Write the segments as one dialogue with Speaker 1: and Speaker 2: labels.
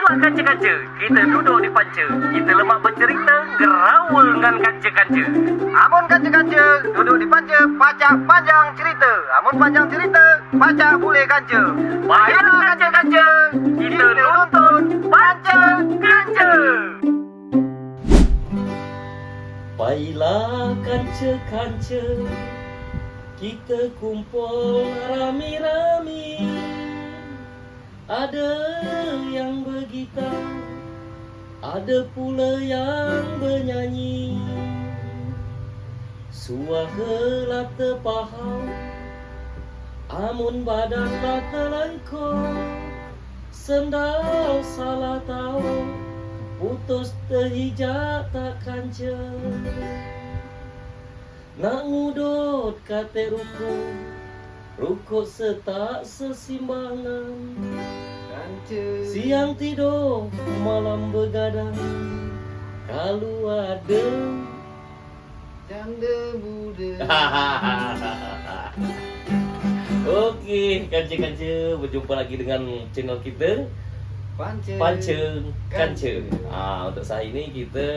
Speaker 1: Marilah kanca-kanca, kita duduk di panca. Kita lemak bercerita, gerawal dengan kanca-kanca.
Speaker 2: Amun kanca-kanca duduk di panca, pacak panjang cerita. Amun panjang cerita, pacak boleh kanca.
Speaker 1: Baiklah kanca-kanca, kita nonton Panca Kanca. Baiklah kanca-kanca, kita kumpul rami-rami. Ada yang bergitar, ada pula yang bernyanyi. Suara terpahau, amun badan tak terlengkor. Sendal salah tahu, putus terhijak tak kanca. Nak ngudut kata rukuk setak sesimbangan.
Speaker 2: Kanca
Speaker 1: Siang tidur, malam begadang. Kalau ada
Speaker 2: janda muda.
Speaker 1: Okey, kanca-kanca, berjumpa lagi dengan channel kita Panca Kanca. Untuk saat ini kita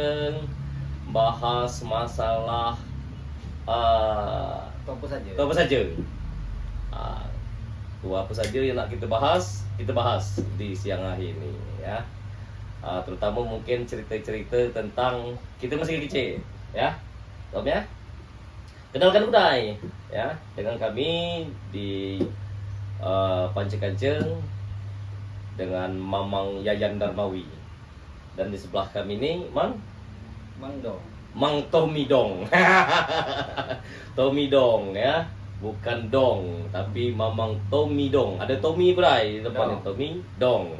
Speaker 1: bahas masalah
Speaker 2: Apa saja?
Speaker 1: apa saja. Apa saja yang nak kita bahas di siang hari ini ya. Terutama mungkin cerita-cerita tentang kita masih kecil ya. Tom ya. Kenalkan budaya ya dengan kami di Panca Kanca dengan Mamang Yayan Darmawi. Dan di sebelah kami ini Mang Tommy Dong. Tommy Dong ya. Bukan Dong, tapi Mamang Tommy Dong. Ada Tommy berai di depan Tommy Dong.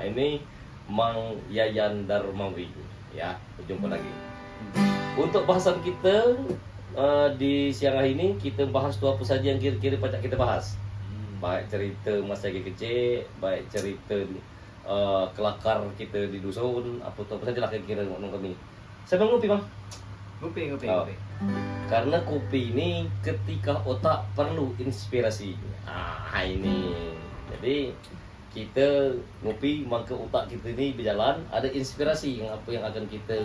Speaker 1: Ini Mang Yayan Darmawi ya. Berjumpa lagi. Untuk bahasan kita di siang hari ini kita bahas tu apa saja yang kira-kira pacak kita bahas. Baik cerita masa kecil, baik cerita kelakar kita di dusun, apa saja lah kira-kira kami. Siapa ngopi bang?
Speaker 2: Ngopi.
Speaker 1: Karena kopi ini ketika otak perlu inspirasi. Ini. Jadi kita ngopi maka otak kita ini berjalan, ada inspirasi yang apa yang akan kita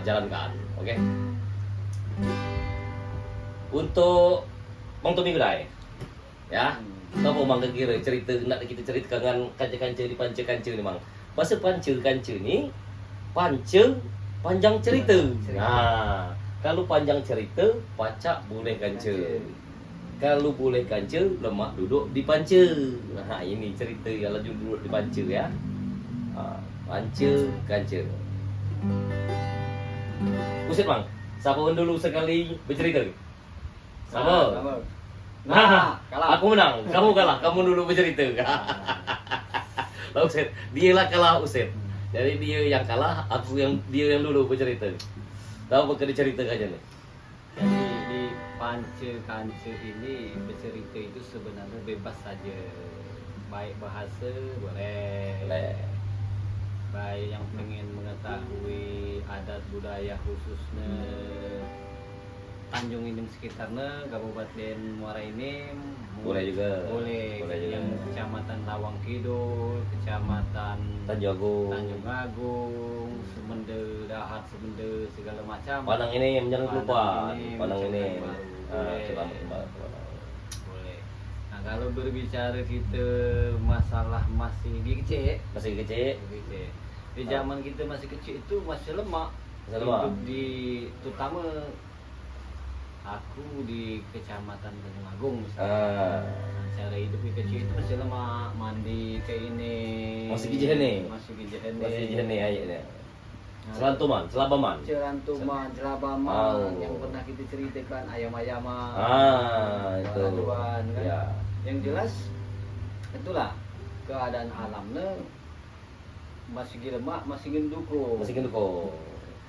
Speaker 1: jalankan. Okey. Untuk Bang Tommy Gulai. Ya. Apa Bang kira cerita nak kita ceritakan kanca-kanca di Panca Kanca ni Bang. Pasal Panca Kanca ni panjang cerita. Kalau panjang cerita, pacak boleh kanca. Kalau boleh kanca, lemak duduk di panca. Ini cerita yang laju duduk di panca ya. Panca Kanca. Usit bang, siapa yang dulu sekali bercerita? Sama.
Speaker 2: Kalah.
Speaker 1: Aku menang, kamu kalah. Kamu dulu bercerita. Lah Usit, dialah kalah Usit. Jadi dia yang kalah, dia yang dulu bercerita. Tahu apa kena cerita aja nih?
Speaker 2: Jadi di Panca Kanca ini bercerita itu sebenarnya bebas saja. Baik bahasa boleh. Baik yang pengen mengetahui adat budaya khususnya Tanjung Inim sekitarnya, Kabupaten Muara Enim
Speaker 1: Boleh juga.
Speaker 2: Boleh
Speaker 1: juga.
Speaker 2: yang Kecamatan Lawang Kidul, Kecamatan
Speaker 1: Tanjung
Speaker 2: Agung, Semende, Dahat Semende, segala macam.
Speaker 1: Padang ini jangan lupa. Padang ini.
Speaker 2: Boleh. Boleh. Nah, kalau berbicara kita masalah masih kecil. Di zaman kita masih kecil itu masih lemak. Hidup di terutama aku di Kecamatan Tanjung Agung misalnya. Cara hidup di kecil itu masih lemak, mandi kayak ini.
Speaker 1: Masih gijih nih ayatnya. Selantuman, Celabaman,
Speaker 2: yang pernah kita ceritakan ayam-ayaman.
Speaker 1: Itu.
Speaker 2: Kan?
Speaker 1: Ya.
Speaker 2: Yang jelas itulah keadaan alamnya masih lemak, masih gendukung.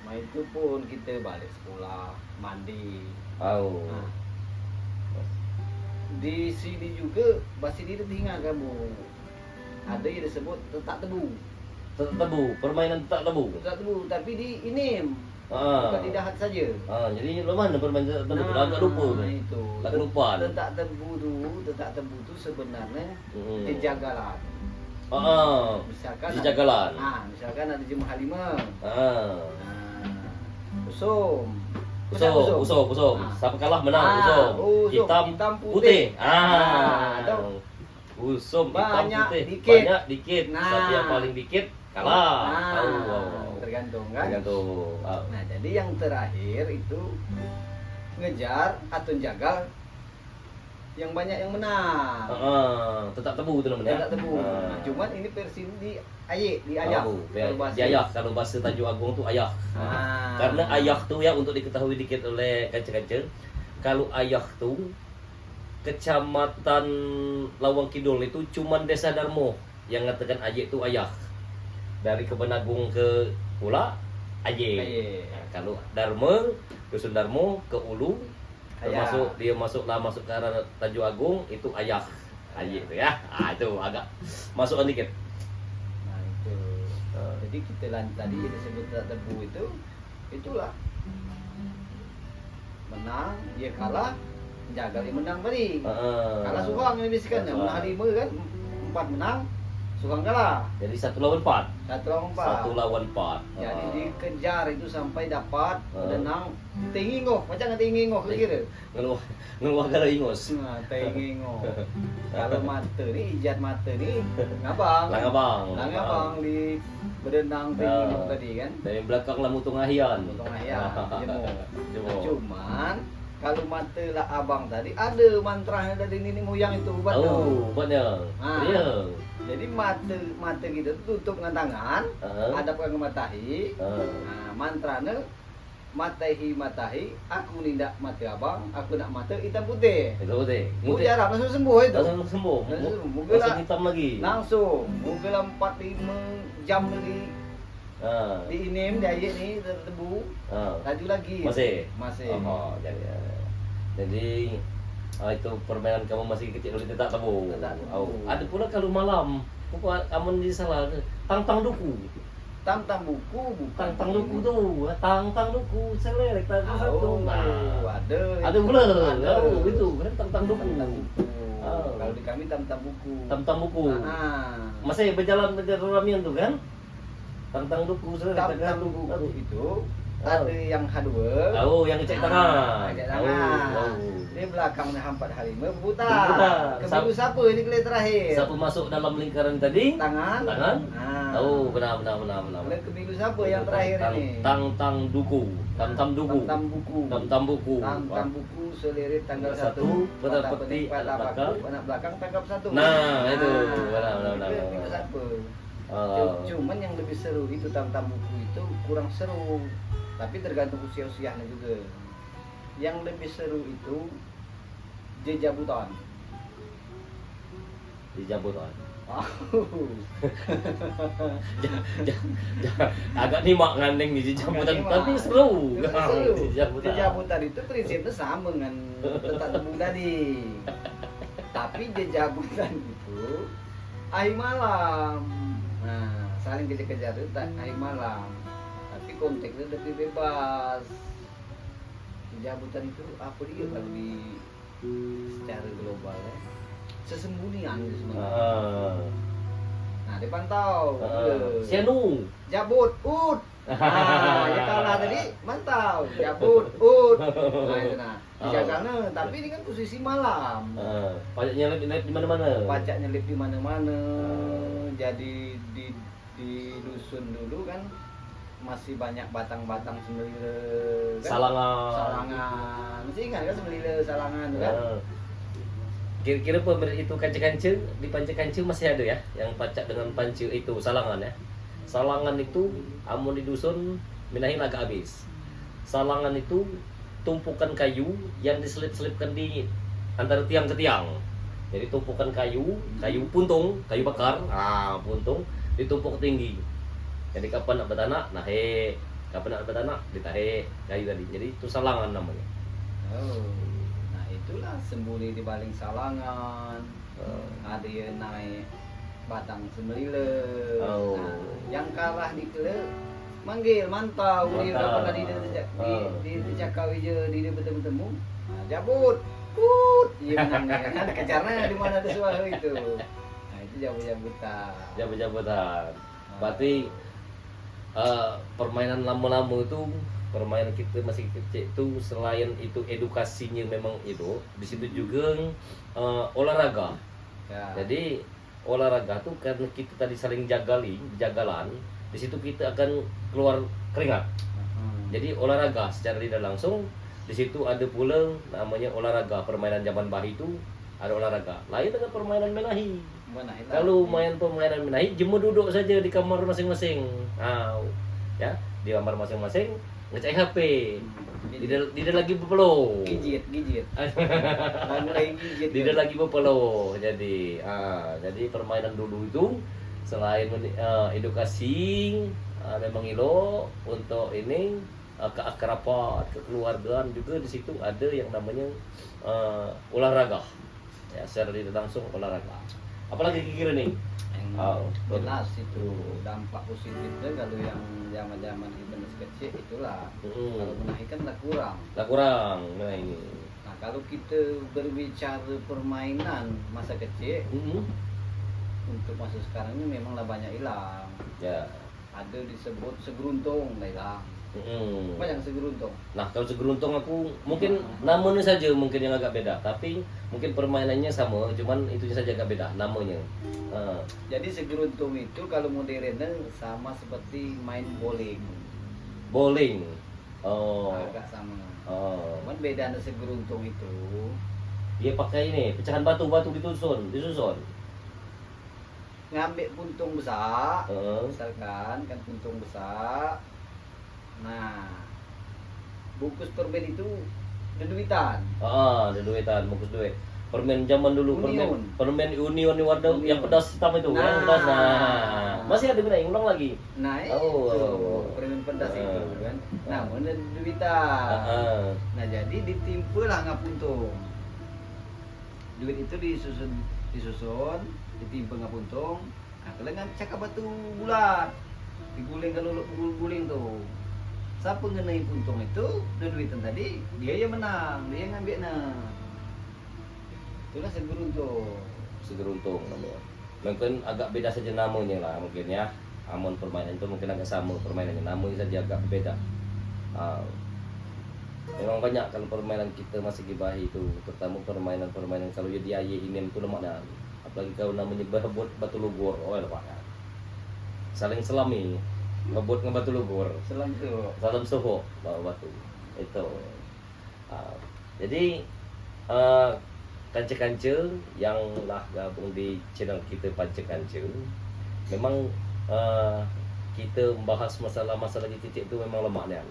Speaker 2: Nah itu pun kita balik sekolah, mandi. Nah, di sini juga masih ditinggal kamu. Ada yang disebut tetak tebu.
Speaker 1: Permainan tetak tebu.
Speaker 2: Tapi di Inim. Bukan di Dahat saja.
Speaker 1: Jadi mana permainan tetak tebu? Agak lupa.
Speaker 2: Itu.
Speaker 1: Agak lupa.
Speaker 2: Tetak tebu tu sebenarnya dijagalan. Misalkan
Speaker 1: di jagalan.
Speaker 2: misalkan ada jemaah Halimah.
Speaker 1: Ah.
Speaker 2: Usum.
Speaker 1: Usum.
Speaker 2: Ah.
Speaker 1: Siapa kalah menang usum.
Speaker 2: Hitam
Speaker 1: Putih.
Speaker 2: Tuh.
Speaker 1: Usum hitam
Speaker 2: Banyak,
Speaker 1: putih.
Speaker 2: dikit.
Speaker 1: Banyak dikit.
Speaker 2: Nah.
Speaker 1: Siapa yang paling dikit kalah.
Speaker 2: Tergantung kan.
Speaker 1: Tergantung.
Speaker 2: Nah, jadi yang terakhir itu ngejar atau jagal yang banyak yang menang.
Speaker 1: Tetap tebu itu namanya.
Speaker 2: Tidak tebu. Nah, cuman ini versi di ayah.
Speaker 1: Di ayah. Kalau bahasa Tanjung Agung tuh ayah. Karena ayah tuh ya, untuk diketahui dikit oleh kaca-kaca, kalau ayah tuh kecamatan Lawang Kidul itu cuman Desa Darmo yang ngatakan ayah itu ayah. Dari Kebenagung ke Pula ayah. Nah, kalau Darmo, Dusun Darmo ke Ulu, termasuk dia masuk ke arah Tanjung Agung itu ayah itu ya. Itu agak masukan dikit.
Speaker 2: Nah itu jadi kita tadi disebut tebu itulah menang dia kalah, jagal yang menang tadi. Kalah Suhang ini bisikan, yang menang Halimah kan 4 menang, Suhang kalah.
Speaker 1: Jadi 1 lawan 4.
Speaker 2: 1
Speaker 1: lawan 4.
Speaker 2: Jadi dikejar itu sampai dapat menang tinggi ngoh, macam nggak tinggi ngoh kira-kira.
Speaker 1: Ngeluar kalau ingos.
Speaker 2: Nah, tinggi ngoh. Kalau mata nih, ijat mata nih, ngabang. Langabang di berenang tinggi ngoh tadi kan.
Speaker 1: Dari belakang lah mutung ahian.
Speaker 2: Jemur. Cuman kalau mata lah abang tadi ada mantranya dari nenek moyang itu
Speaker 1: banyak. Iya.
Speaker 2: Jadi mata kita tutup dengan tangan, hadapkan ke matahi. Nah, mantranya matahi, aku nindak mata abang, aku nak mata hitam putih.
Speaker 1: Hitam putih.
Speaker 2: Mujarab langsung sembuh itu.
Speaker 1: Langsung sembuh.
Speaker 2: Langsung
Speaker 1: hitam lagi.
Speaker 2: Langsung. Mungkin 4-5 jam lagi. Di inem di ayat ni tertebu. Laju lagi. Masih.
Speaker 1: Jadi itu permainan kamu masih kecil udah tak tahu. Ada pula kalau malam, kamu di salah tang duku.
Speaker 2: Tang buku bukan
Speaker 1: Tang duku tuh, tang duku selerek tang satu. Ada pula. Itu kan tang duku.
Speaker 2: Kalau di kami tam buku.
Speaker 1: Tam buku. Masih berjalan ramian tuh kan? Tang duku selerek
Speaker 2: tam buku itu ada yang H2.
Speaker 1: Yang ngecek tangan.
Speaker 2: Di belakangnya hampat Halimah buta. Kebiru siapa ini kali terakhir?
Speaker 1: Siapa masuk dalam lingkaran tadi?
Speaker 2: Tangan.
Speaker 1: Benar.
Speaker 2: Kebiru siapa yang terakhir ini?
Speaker 1: Tang duku. Tam buku.
Speaker 2: Tam buku selirit tanggal 1.
Speaker 1: Peti
Speaker 2: anak belakang tangkap 1.
Speaker 1: Nah, itu benar.
Speaker 2: Kebiru siapa? Cuman yang lebih seru itu tam buku itu kurang seru. Tapi tergantung usia-usianya juga. Yang lebih seru itu jejabutan.
Speaker 1: Agak nimak ngandeng di jejabutan, tapi seru.
Speaker 2: Jejabutan itu prinsipnya sama dengan tetap tebu tadi. Tapi jejabutan itu akhir malam. Nah, saling kejar-kejar itu akhir malam. Tapi konteksnya lebih bebas. Jejabutan itu apa dia kalau di secara global ya? Sesembunyian itu sebenarnya. Nah, dipantau.
Speaker 1: Sianu.
Speaker 2: Jabut, ya kalah tadi mantau. Jabut, Nah, itu nah. Dijaganya, tapi ini kan posisi malam.
Speaker 1: Pajak nyelip di mana-mana.
Speaker 2: Jadi di dusun dulu kan masih banyak batang-batang semilile kan? Salangan. Masih ingat kan semilile salangan kan?
Speaker 1: Kira-kira itu kanca-kanca di panca-kanca masih ada ya yang pacak dengan panca itu salangan ya. Salangan itu amun di dusun minahin agak habis. Salangan itu tumpukan kayu yang diselip-selipkan di antara tiang ke tiang. Jadi tumpukan kayu puntung, kayu bakar, puntung ditumpuk tinggi. Jadi kapan nak betanak, kapan nak betanak ditahe kayu tadi. Jadi itu salangan namanya.
Speaker 2: Nah itulah sembunyi di baling salangan. Ada yang naik batang semilile. Nah, yang kalah di kele manggil mantau dia pernah di cakau je di bertemu. Jabut. Iya menang kan kejarnya di mana ada suara itu. Nah itu itu jabut-jabutan.
Speaker 1: Jabut-jabutan. Berarti permainan lama-lama itu, permainan kita masih kecil itu, selain itu edukasinya memang itu, di situ juga olahraga.
Speaker 2: Ya.
Speaker 1: Jadi olahraga tuh karena kita tadi saling jagalan, di situ kita akan keluar keringat. Jadi olahraga secara tidak langsung, di situ ada pula namanya olahraga. Permainan zaman bahi itu ada olahraga. Lain dengan permainan menahi. Kalau main permainan menahi, cuma duduk saja di kamar masing-masing. Ya, di kamar masing-masing ngecek HP. Tidak lagi berpeluh.
Speaker 2: Gigit. Mulai gigit.
Speaker 1: Tidak lagi berpeluh. Jadi permainan dulu itu selain edukasi, memang ilo untuk ini keakraban, kekeluargaan juga, di situ ada yang namanya olahraga. Ya, secara tidak langsung olahraga. Apalagi kira nih?
Speaker 2: Yang jelas itu dampak positifnya kalau yang zaman kita masih kecil itulah. Kalau menahi kan lah kurang.
Speaker 1: Nah ini.
Speaker 2: Nah kalau kita berbicara permainan masa kecil, untuk masa sekarang ini memanglah banyak hilang.
Speaker 1: Ya.
Speaker 2: Ada disebut segeruntung lah hilang. Banyak segeruntung.
Speaker 1: Nah kalau segeruntung aku mungkin namanya saja mungkin yang agak beda, tapi mungkin permainannya sama, cuman itu saja agak beda namanya.
Speaker 2: Jadi segeruntung itu kalau modernnya sama seperti main bowling.
Speaker 1: Bowling.
Speaker 2: Agak sama. Cuman beda segeruntung itu.
Speaker 1: Dia pakai ini pecahan batu disusun.
Speaker 2: Ngambil puntung besar, misalkan kan puntung besar. Nah, bungkus permen itu deduitan.
Speaker 1: Deduitan, bungkus duit. Permen zaman dulu,
Speaker 2: Union.
Speaker 1: permen Union warna yang pedas hitam itu, yang pedas. Masih ada yang ulang lagi.
Speaker 2: Nah, itu permen pedas itu kan. Nah, mana deduitan. Nah, jadi ditimpalah ngapuntung. Duit itu disusun, ditimpa ngapuntung. Nah, kalau cakap batu bulat, diguling kalau guling tuh. Siapa ngenai puntung itu, duitan tadi, dia yang menang, dia yang ngambil itulah
Speaker 1: Segeruntung namanya. Mungkin agak beda saja namanya lah mungkin ya. Amun permainan itu mungkin agak sama permainannya, namanya saja agak beda. Memang banyak kalau permainan kita masih gibahi itu, terutama permainan kalau jadi ayah ini itu lemak dah. Apalagi kalau namanya berebut batu lugur, lemak kan. Saling selami. Ngebut ngebatu lugur. Salam suhu bawa batu. Itu. Jadi kance-kance yang lah gabung di channel kita Panca-Kance, memang kita membahas masalah-masalah titik itu memang lemaknya.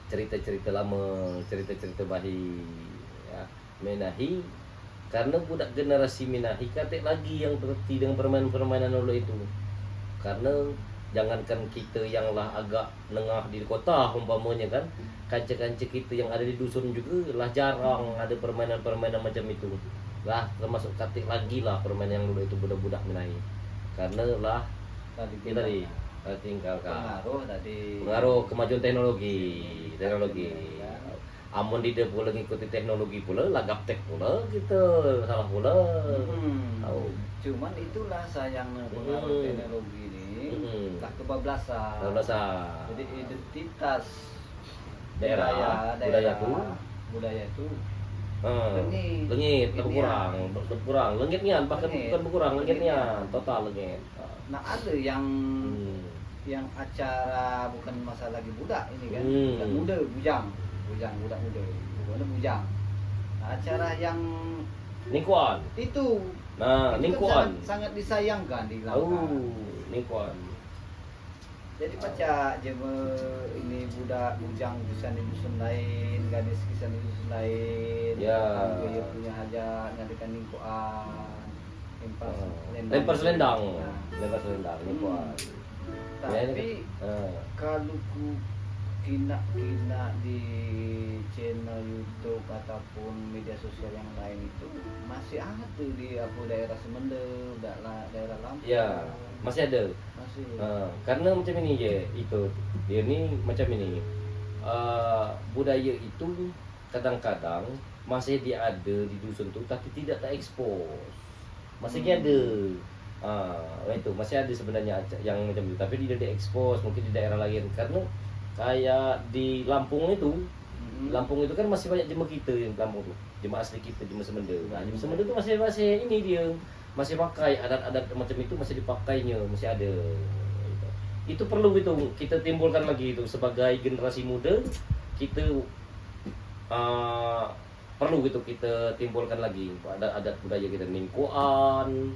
Speaker 1: Cerita-cerita lama, cerita-cerita bahi, ya, menahi. Karena budak generasi menahi katek lagi yang berarti dengan permainan-permainan dulu itu. Karena jangankan kita yang lah agak nengah di kota umpamanya kan, kanca-kanca kita yang ada di dusun juga lah jarang ada permainan-permainan macam itu lah, termasuk katik lagi lah permainan yang dulu itu budak-budak menahi. Karena lah tadi tinggalkan pengaruh kemajuan teknologi. Amun di pula ngikuti teknologi pula lah gaptek pula gitu, salah pula.
Speaker 2: Cuman itulah sayangnya pengaruh teknologi ini. Tak kebablasan. Jadi identitas
Speaker 1: budaya
Speaker 2: itu
Speaker 1: lengit berkurang lengitnya, bahkan bukan berkurang lengitnya, total lengit.
Speaker 2: Nah ada yang acara bukan masalah lagi budak ini kan, budak muda, bujang budak muda bukan bujang. Nah, acara yang
Speaker 1: lingkuan
Speaker 2: itu
Speaker 1: lingkuan
Speaker 2: kan sangat disayangkan di lapangan.
Speaker 1: Lingkuan.
Speaker 2: Jadi baca jema ini budak bujang bisa di dusun lain, gadis kisah di dusun lain.
Speaker 1: Ya.
Speaker 2: Dia punya hajat ngadakan lingkuan.
Speaker 1: Lempar selendang. Lempar selendang lingkuan.
Speaker 2: Tapi kalau kina di channel YouTube ataupun media sosial yang lain itu masih ada di daerah Semende, daerah Lampung.
Speaker 1: Ya, masih ada.
Speaker 2: Masih.
Speaker 1: Karena macam ini je, itu dia ni macam ini. Budaya itu kadang-kadang masih dia ada di dusun tu tapi tidak terekspos. masih ada. Itu masih ada sebenarnya yang macam itu, tapi tidak diekspos mungkin di daerah lain karena kayak di Lampung itu. Lampung itu kan masih banyak jemaah kita yang Lampung tuh, jemaah asli kita, jemaah Semenda. Nah, jemaah Semenda itu masih ini dia masih pakai adat-adat macam itu, masih dipakainya, masih ada. Itu perlu itu kita timbulkan lagi itu sebagai generasi muda, kita perlu gitu kita timbulkan lagi adat budaya kita, ningkuan.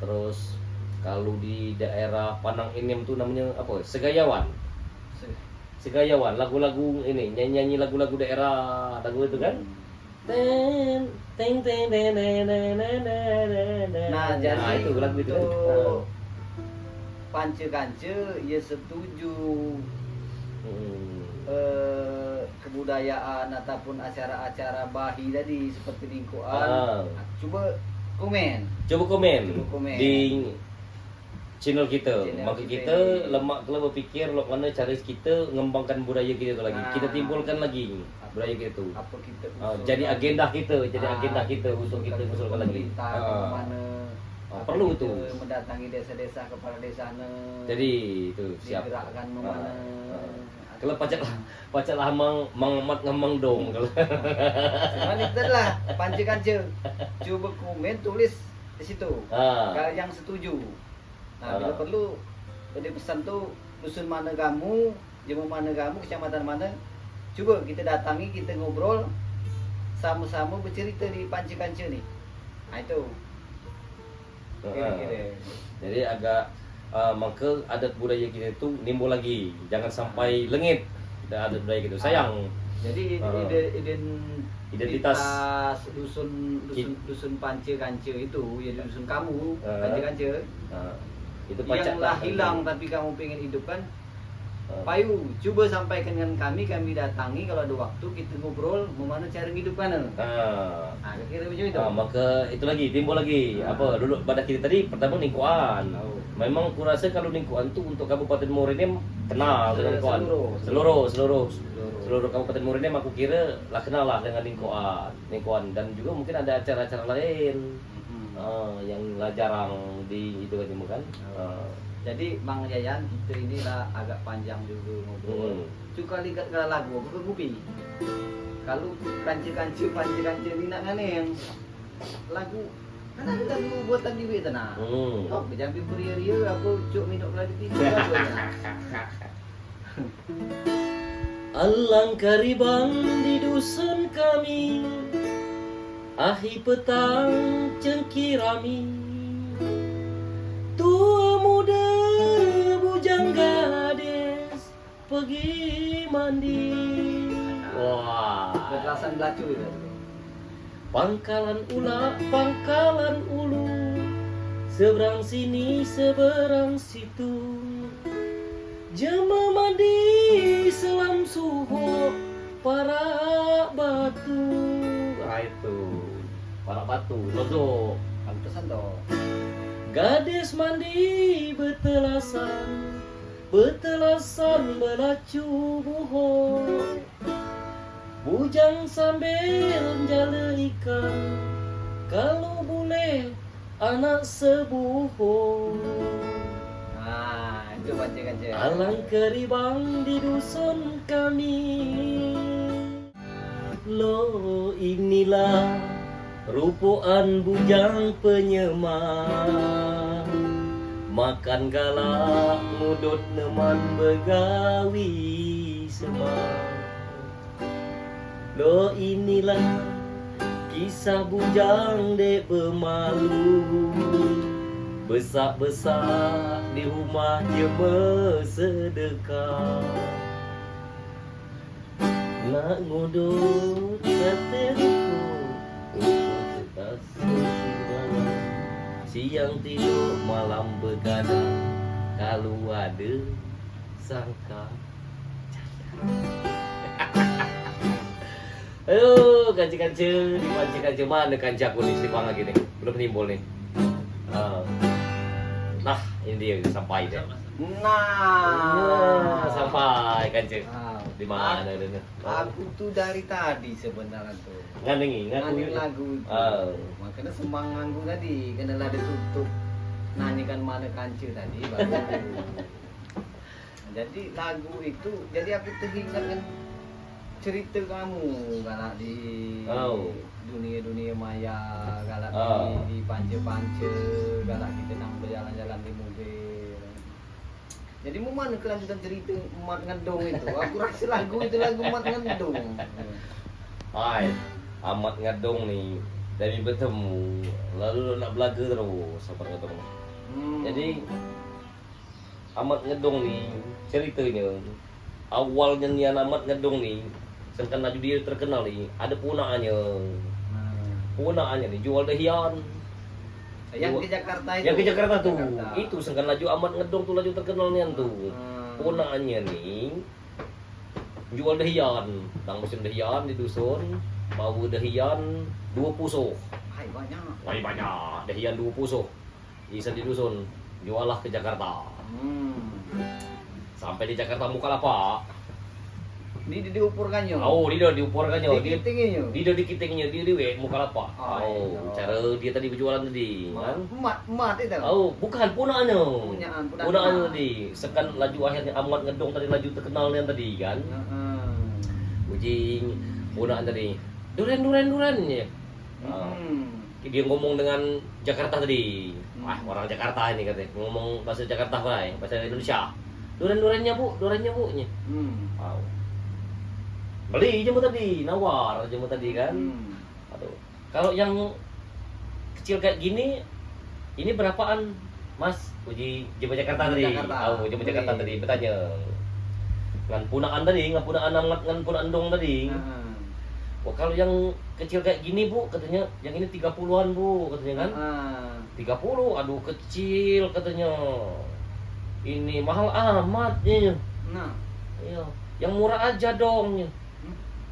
Speaker 1: Terus kalau di daerah Panang Enem tuh namanya apa? Segayawan, lagu-lagu ini, nyanyi lagu-lagu daerah, lagu itu kan. Ten teng teng teng teng teng teng teng.
Speaker 2: Nah, jadi
Speaker 1: itu lagu itu.
Speaker 2: Pance-kance ya setuju kebudayaan ataupun acara-acara bahi tadi seperti lingkuan. Coba komen di channel kita. Maka kita lemak kalau berpikir mana cara kita mengembangkan budaya kita itu lagi. Kita timbulkan lagi budaya kita itu. Apa kita
Speaker 1: jadi agenda kita untuk kita usulkan lagi.
Speaker 2: Mana
Speaker 1: perlu itu
Speaker 2: mendatangi desa-desa, kepala desa.
Speaker 1: Jadi itu siap.
Speaker 2: Digerakkan mana.
Speaker 1: Kalau pacak lah mang dong kalau.
Speaker 2: Cuman itu lah panci-kance. Coba komen, tulis di situ. Kalau yang setuju. Nah, bila perlu jadi pesan tuh dusun mana kamu, jemaah mana kamu, kecamatan mana, coba kita datangi, kita ngobrol, sama-sama bercerita di panci-kance nih. Nah itu. Kira-kira.
Speaker 1: Jadi agak maka adat budaya kita itu nimbul lagi, jangan sampai lengit adat budaya kita. Sayang.
Speaker 2: Jadi identitas dusun panci-kance itu, ya dusun kamu, panci-kance. Itu yang lah hilang tapi kamu pengen hidupkan. Payu, coba sampaikan dengan kami datangi kalau ada waktu kita ngobrol mana cara hidupkan. Kira macam itu.
Speaker 1: Maka itu lagi timbul lagi apa dulu pada kita tadi pertama lingkuan. Memang kurasa kalau lingkuan itu untuk Kabupaten Morenim kenal dengan lingkuan. Seluruh Kabupaten Morenim aku kira lah kenal lah dengan lingkuan dan juga mungkin ada acara-acara lain. Yang jarang di itu kan.
Speaker 2: Jadi Mang Yayan kita ini lah agak panjang juga ngobrol. Cuka lihat kalau lagu aku ke Gupi. Kalau kanci-kanci ini nak ngane yang lagu kan ada lagu buatan Dewi tanah. Oh, jampi beria-ria aku cuk minum lagi tiga
Speaker 1: Alangkah ribang di dusun kami, ahi petang cengkirami, tua muda bujang gadis pergi mandi. Wah,
Speaker 2: berkelasan belacu itu.
Speaker 1: Pangkalan ulu, seberang sini seberang situ, jemaah mandi selam suho para batu. Itu para batu lozo
Speaker 2: Pantesan toh.
Speaker 1: gadis mandi betelasan belacu buho, bujang sambil jala ikan, kalau boleh anak sebuho.
Speaker 2: Itu panci-kanci.
Speaker 1: Alangkah ribang di dusun kami, lo inilah rupuan bujang penyemang, makan galak ngudut neman begawi semang. Lo inilah kisah bujang dek pemalu, besak-besak di rumah jemaah sedekah, nak ngudut setelku untuk tetap sesimbangan, siang tidur malam begadang, kalau ada sangka ayo kanci-kanci di panci-kanci mana kanci aku nih si lagi nih belum nimbul nih. Nah Ini dia sampai deh.
Speaker 2: Nah,
Speaker 1: Sampai kan cek.
Speaker 2: Ah,
Speaker 1: Di mana ini?
Speaker 2: Aku tuh dari tadi sebenarnya tuh.
Speaker 1: Ngandengi,
Speaker 2: Nyanyi lagu itu.
Speaker 1: Oh.
Speaker 2: Makanya sembang nganggu tadi, kena ada tutup. Nyanyikan mana kancil tadi baru. Jadi lagu itu, jadi aku teringat kan cerita kamu galak di dunia maya, galak di pance-pance, galak kita nang berjalan-jalan di mobil. Jadi mau mana kelanjutan cerita Mat Ngedong itu? Aku rasa lagu itu lagu Mat Ngedong.
Speaker 1: Hai, amat ngedong nih. Dari bertemu, lalu nak belaga terus, sabar ketemu. Jadi amat ngedong nih ceritanya. Awalnya nih amat ngedong nih, sedangkan laju dia terkenal nih, ada punaannya. Punaannya nih jual dehian.
Speaker 2: Yang ke Jakarta itu.
Speaker 1: Yang ke Jakarta tuh. Itu sedangkan laju amat ngedong tuh laju terkenalnya tuh. Punaannya nih jual dehian, tang mesin dehian di dusun, mau dehian 2 puso.
Speaker 2: Hai banyak.
Speaker 1: Wah banyak, dehian 2 puso. Isa di dusun, jualah ke Jakarta. Sampai di Jakarta Bukalapak.
Speaker 2: Diupurkannya.
Speaker 1: Oh, dia diupurkannya.
Speaker 2: Dikitingnya.
Speaker 1: Dia dikitingnya di we Bukalapak. Oh, cara dia tadi berjualan tadi, kan?
Speaker 2: Emat itu.
Speaker 1: Oh, bukan punaannya. Punaannya
Speaker 2: Punaan.
Speaker 1: tadi. Sekan laju akhirnya amat ngedong tadi laju terkenalnya tadi kan. Ujing punaan tadi. Duren ya. Dia ngomong dengan Jakarta tadi. Wah, orang Jakarta ini katanya. Ngomong bahasa Jakarta kan, bahasa Indonesia. Durennya Bu. Wow. Beli jemu tadi, nawar jemu tadi kan. Aduh. Kalau yang kecil kayak gini, ini berapaan, Mas? Uji jemu Jakarta tadi. Oh, jemu Jakarta tadi bertanya. Ngan punaan tadi, ngan punaan dong tadi. Wah, kalau yang kecil kayak gini Bu, katanya yang ini 30-an Bu, katanya kan. 30, aduh kecil katanya. Ini mahal amat nih.
Speaker 2: Nah,
Speaker 1: iya, yang murah aja dong.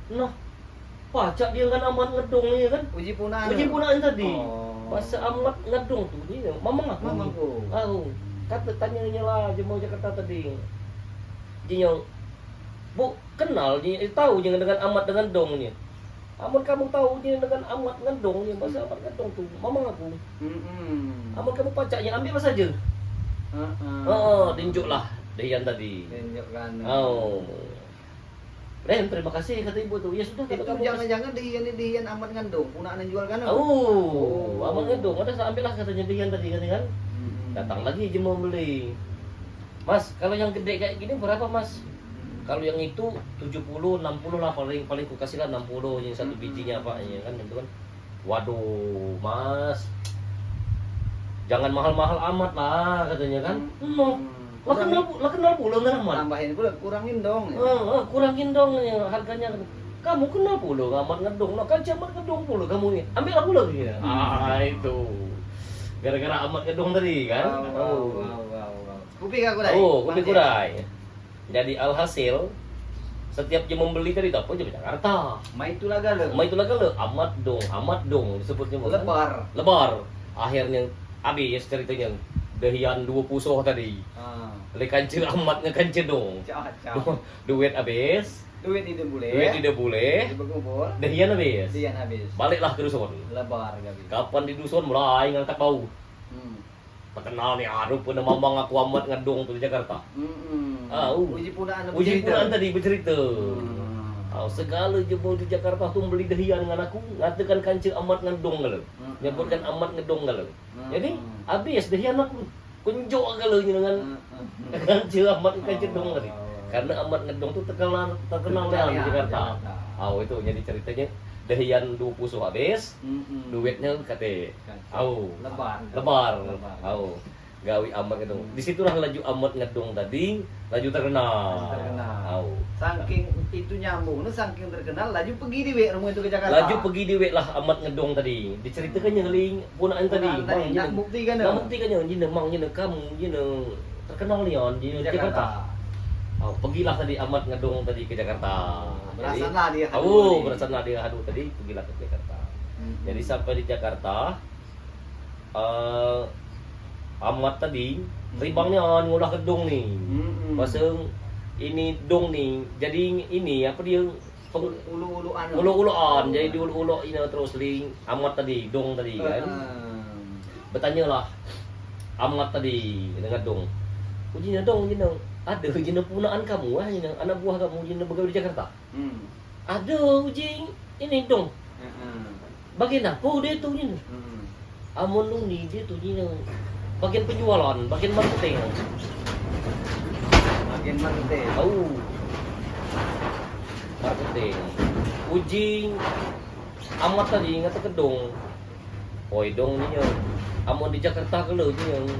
Speaker 1: Nah, pacak dia kan amat ngedong nih kan.
Speaker 2: uji punaan
Speaker 1: tadi. Bahasa amat ngedong tuh dia. Mamang aku. Oh, kata tanyanya lah jemaah Jakarta tadi. Dia Bu, kenal dia tahu jangan dengan amat dengan dongnya. Amat kamu tahu dia dengan amat ngedong nih, bahasa amat ngedong tuh. Mamang aku. Amat kamu pacaknya ambil saja. Tunjuk lah Dehian tadi.
Speaker 2: Tunjukkan.
Speaker 1: Oh. Ren, terima kasih kata ibu tuh. Ya sudah
Speaker 2: Itu
Speaker 1: kalau kamu
Speaker 2: jangan-jangan Dehian amat ngandung, punaan yang jual kan?
Speaker 1: amat ngedong. Ada ambil lah katanya Dehian tadi kan. Datang lagi aja mau beli. Mas, kalau yang gede kayak gini berapa, Mas? Kalau yang itu 70, 60 lah paling ku kasih lah 60 yang satu bijinya Pak ya kan itu kan. Waduh, Mas. Jangan mahal-mahal amat lah katanya kan. Lah kenal pula nggak amat.
Speaker 2: Tambahin pula, kurangin dong.
Speaker 1: Kurangin dong ya, harganya. Kamu kenal pula amat ngedong. Nah kan amat ngedong pula kamu nih. Ambil aku lagi ya. Itu. Gara-gara amat ngedong tadi kan.
Speaker 2: Kupi aku dai.
Speaker 1: Kupi kurai. Jadi alhasil setiap dia membeli tadi apa aja Jakarta.
Speaker 2: Maitulah gale.
Speaker 1: Amat dong disebutnya bukan?
Speaker 2: Lebar.
Speaker 1: Akhirnya habis ceritanya. Dehian 2 pusoh tadi. Kancil amat ngekancil dong. Duit habis.
Speaker 2: Duit tidak boleh. Dibegubur.
Speaker 1: Dehian habis. Baliklah ke dusun.
Speaker 2: Lebar gabi.
Speaker 1: Kapan di dusun mulai ngangkat bau. Terkenal nih, aduh pun mamang aku amat ngedong tuh di Jakarta.
Speaker 2: Uji punaan
Speaker 1: tadi bercerita. Segala jempol di Jakarta tuh beli dehian dengan aku, ngatakan kancil amat ngedong galau. Nyebutkan amat ngedong galau. Jadi habis dehian aku kunjuk galau dengan kancil amat kancil dong tadi. Karena amat ngedong tuh terkenal di Jakarta. Itu jadi ceritanya dehian 2 puso habis, duitnya kate. Lebar. Gawi amat ngedong. Disitulah laju amat ngedong tadi, laju terkenal.
Speaker 2: Saking itu nyambung, saking terkenal, laju pergi di rumah itu ke Jakarta.
Speaker 1: Laju pergi di lah amat ngedong tadi. Diceritakannya ling punaan tadi.
Speaker 2: Nak buktikan
Speaker 1: jine mang jine kamu jine terkenal lion di Jakarta. Pergilah tadi amat ngedong tadi ke Jakarta.
Speaker 2: Berasanlah dia.
Speaker 1: Berasanlah dia aduh tadi pergilah ke Jakarta. Jadi sampai di Jakarta amat tadi ribangnya ngolah ke dong nih. Bahasa ini dong nih. Jadi ini apa dia ulu-uluan jadi diulu-ulu ini terus ling amat tadi dong tadi kan. Bertanyalah amat tadi dengan dong. Ujinya dong, ada ujian punaan kamu anak buah kamu ujian begawe di Jakarta. Ada uji ini dong. Bagian apa dia tuh ini? Amun nih dia tuh ini bagian penjualan, bagian marketing.
Speaker 2: Bagian marketing.
Speaker 1: Marketing. Uji amat tadi ngata kedong. Oi dong ini amun di Jakarta kalau ini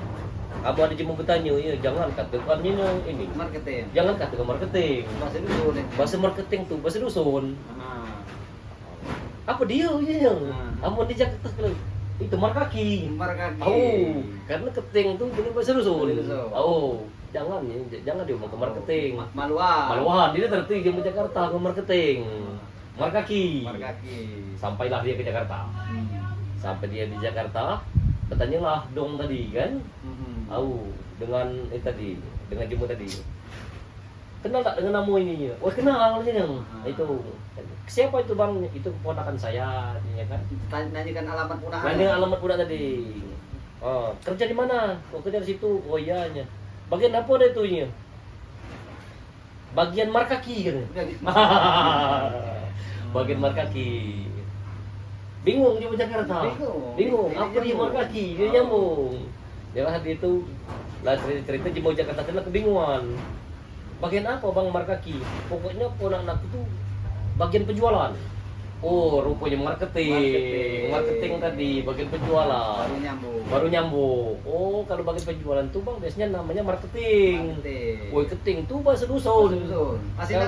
Speaker 1: abah dia mau bertanya ya jangan katakan ini
Speaker 2: marketing.
Speaker 1: Jangan katakan marketing.
Speaker 2: Bahasa dusun.
Speaker 1: Bahasa marketing tuh bahasa dusun. Apa dia ya? Amun di Jakarta kalau itu markaki. Karena keting tuh bener bahasa dusun. Jangan dia mau ke marketing. Maluan. Dia terti dia mau Jakarta ke marketing. Markaki. Sampailah dia ke Jakarta. Sampai dia di Jakarta, bertanyalah dong tadi kan. Dengan tadi, dengan jemu tadi. Kenal tak dengan namu ini? Wah kenal ini yang itu. Siapa itu bang? Itu keponakan saya, ya kan?
Speaker 2: Nanyakan alamat punah.
Speaker 1: Nanyakan alamat punah tadi. Oh, kerja di mana? Oh kerja di situ. Oh iya nya. Bagian apa ada itunya? Bagian markaki kan? Bagian markaki. Bingung dia Jakarta. Bingung. Apa dia markaki? Dia nyambung. Dia itu lah cerita di Jakarta kena kebingungan. Bagian apa bang markaki? Pokoknya ponak itu bagian penjualan. Oh rupanya marketing tadi bagian penjualan. Baru nyambung. Oh kalau bagian penjualan tuh bang biasanya namanya marketing. Woi keting tuh bahasa dusun.
Speaker 2: Masih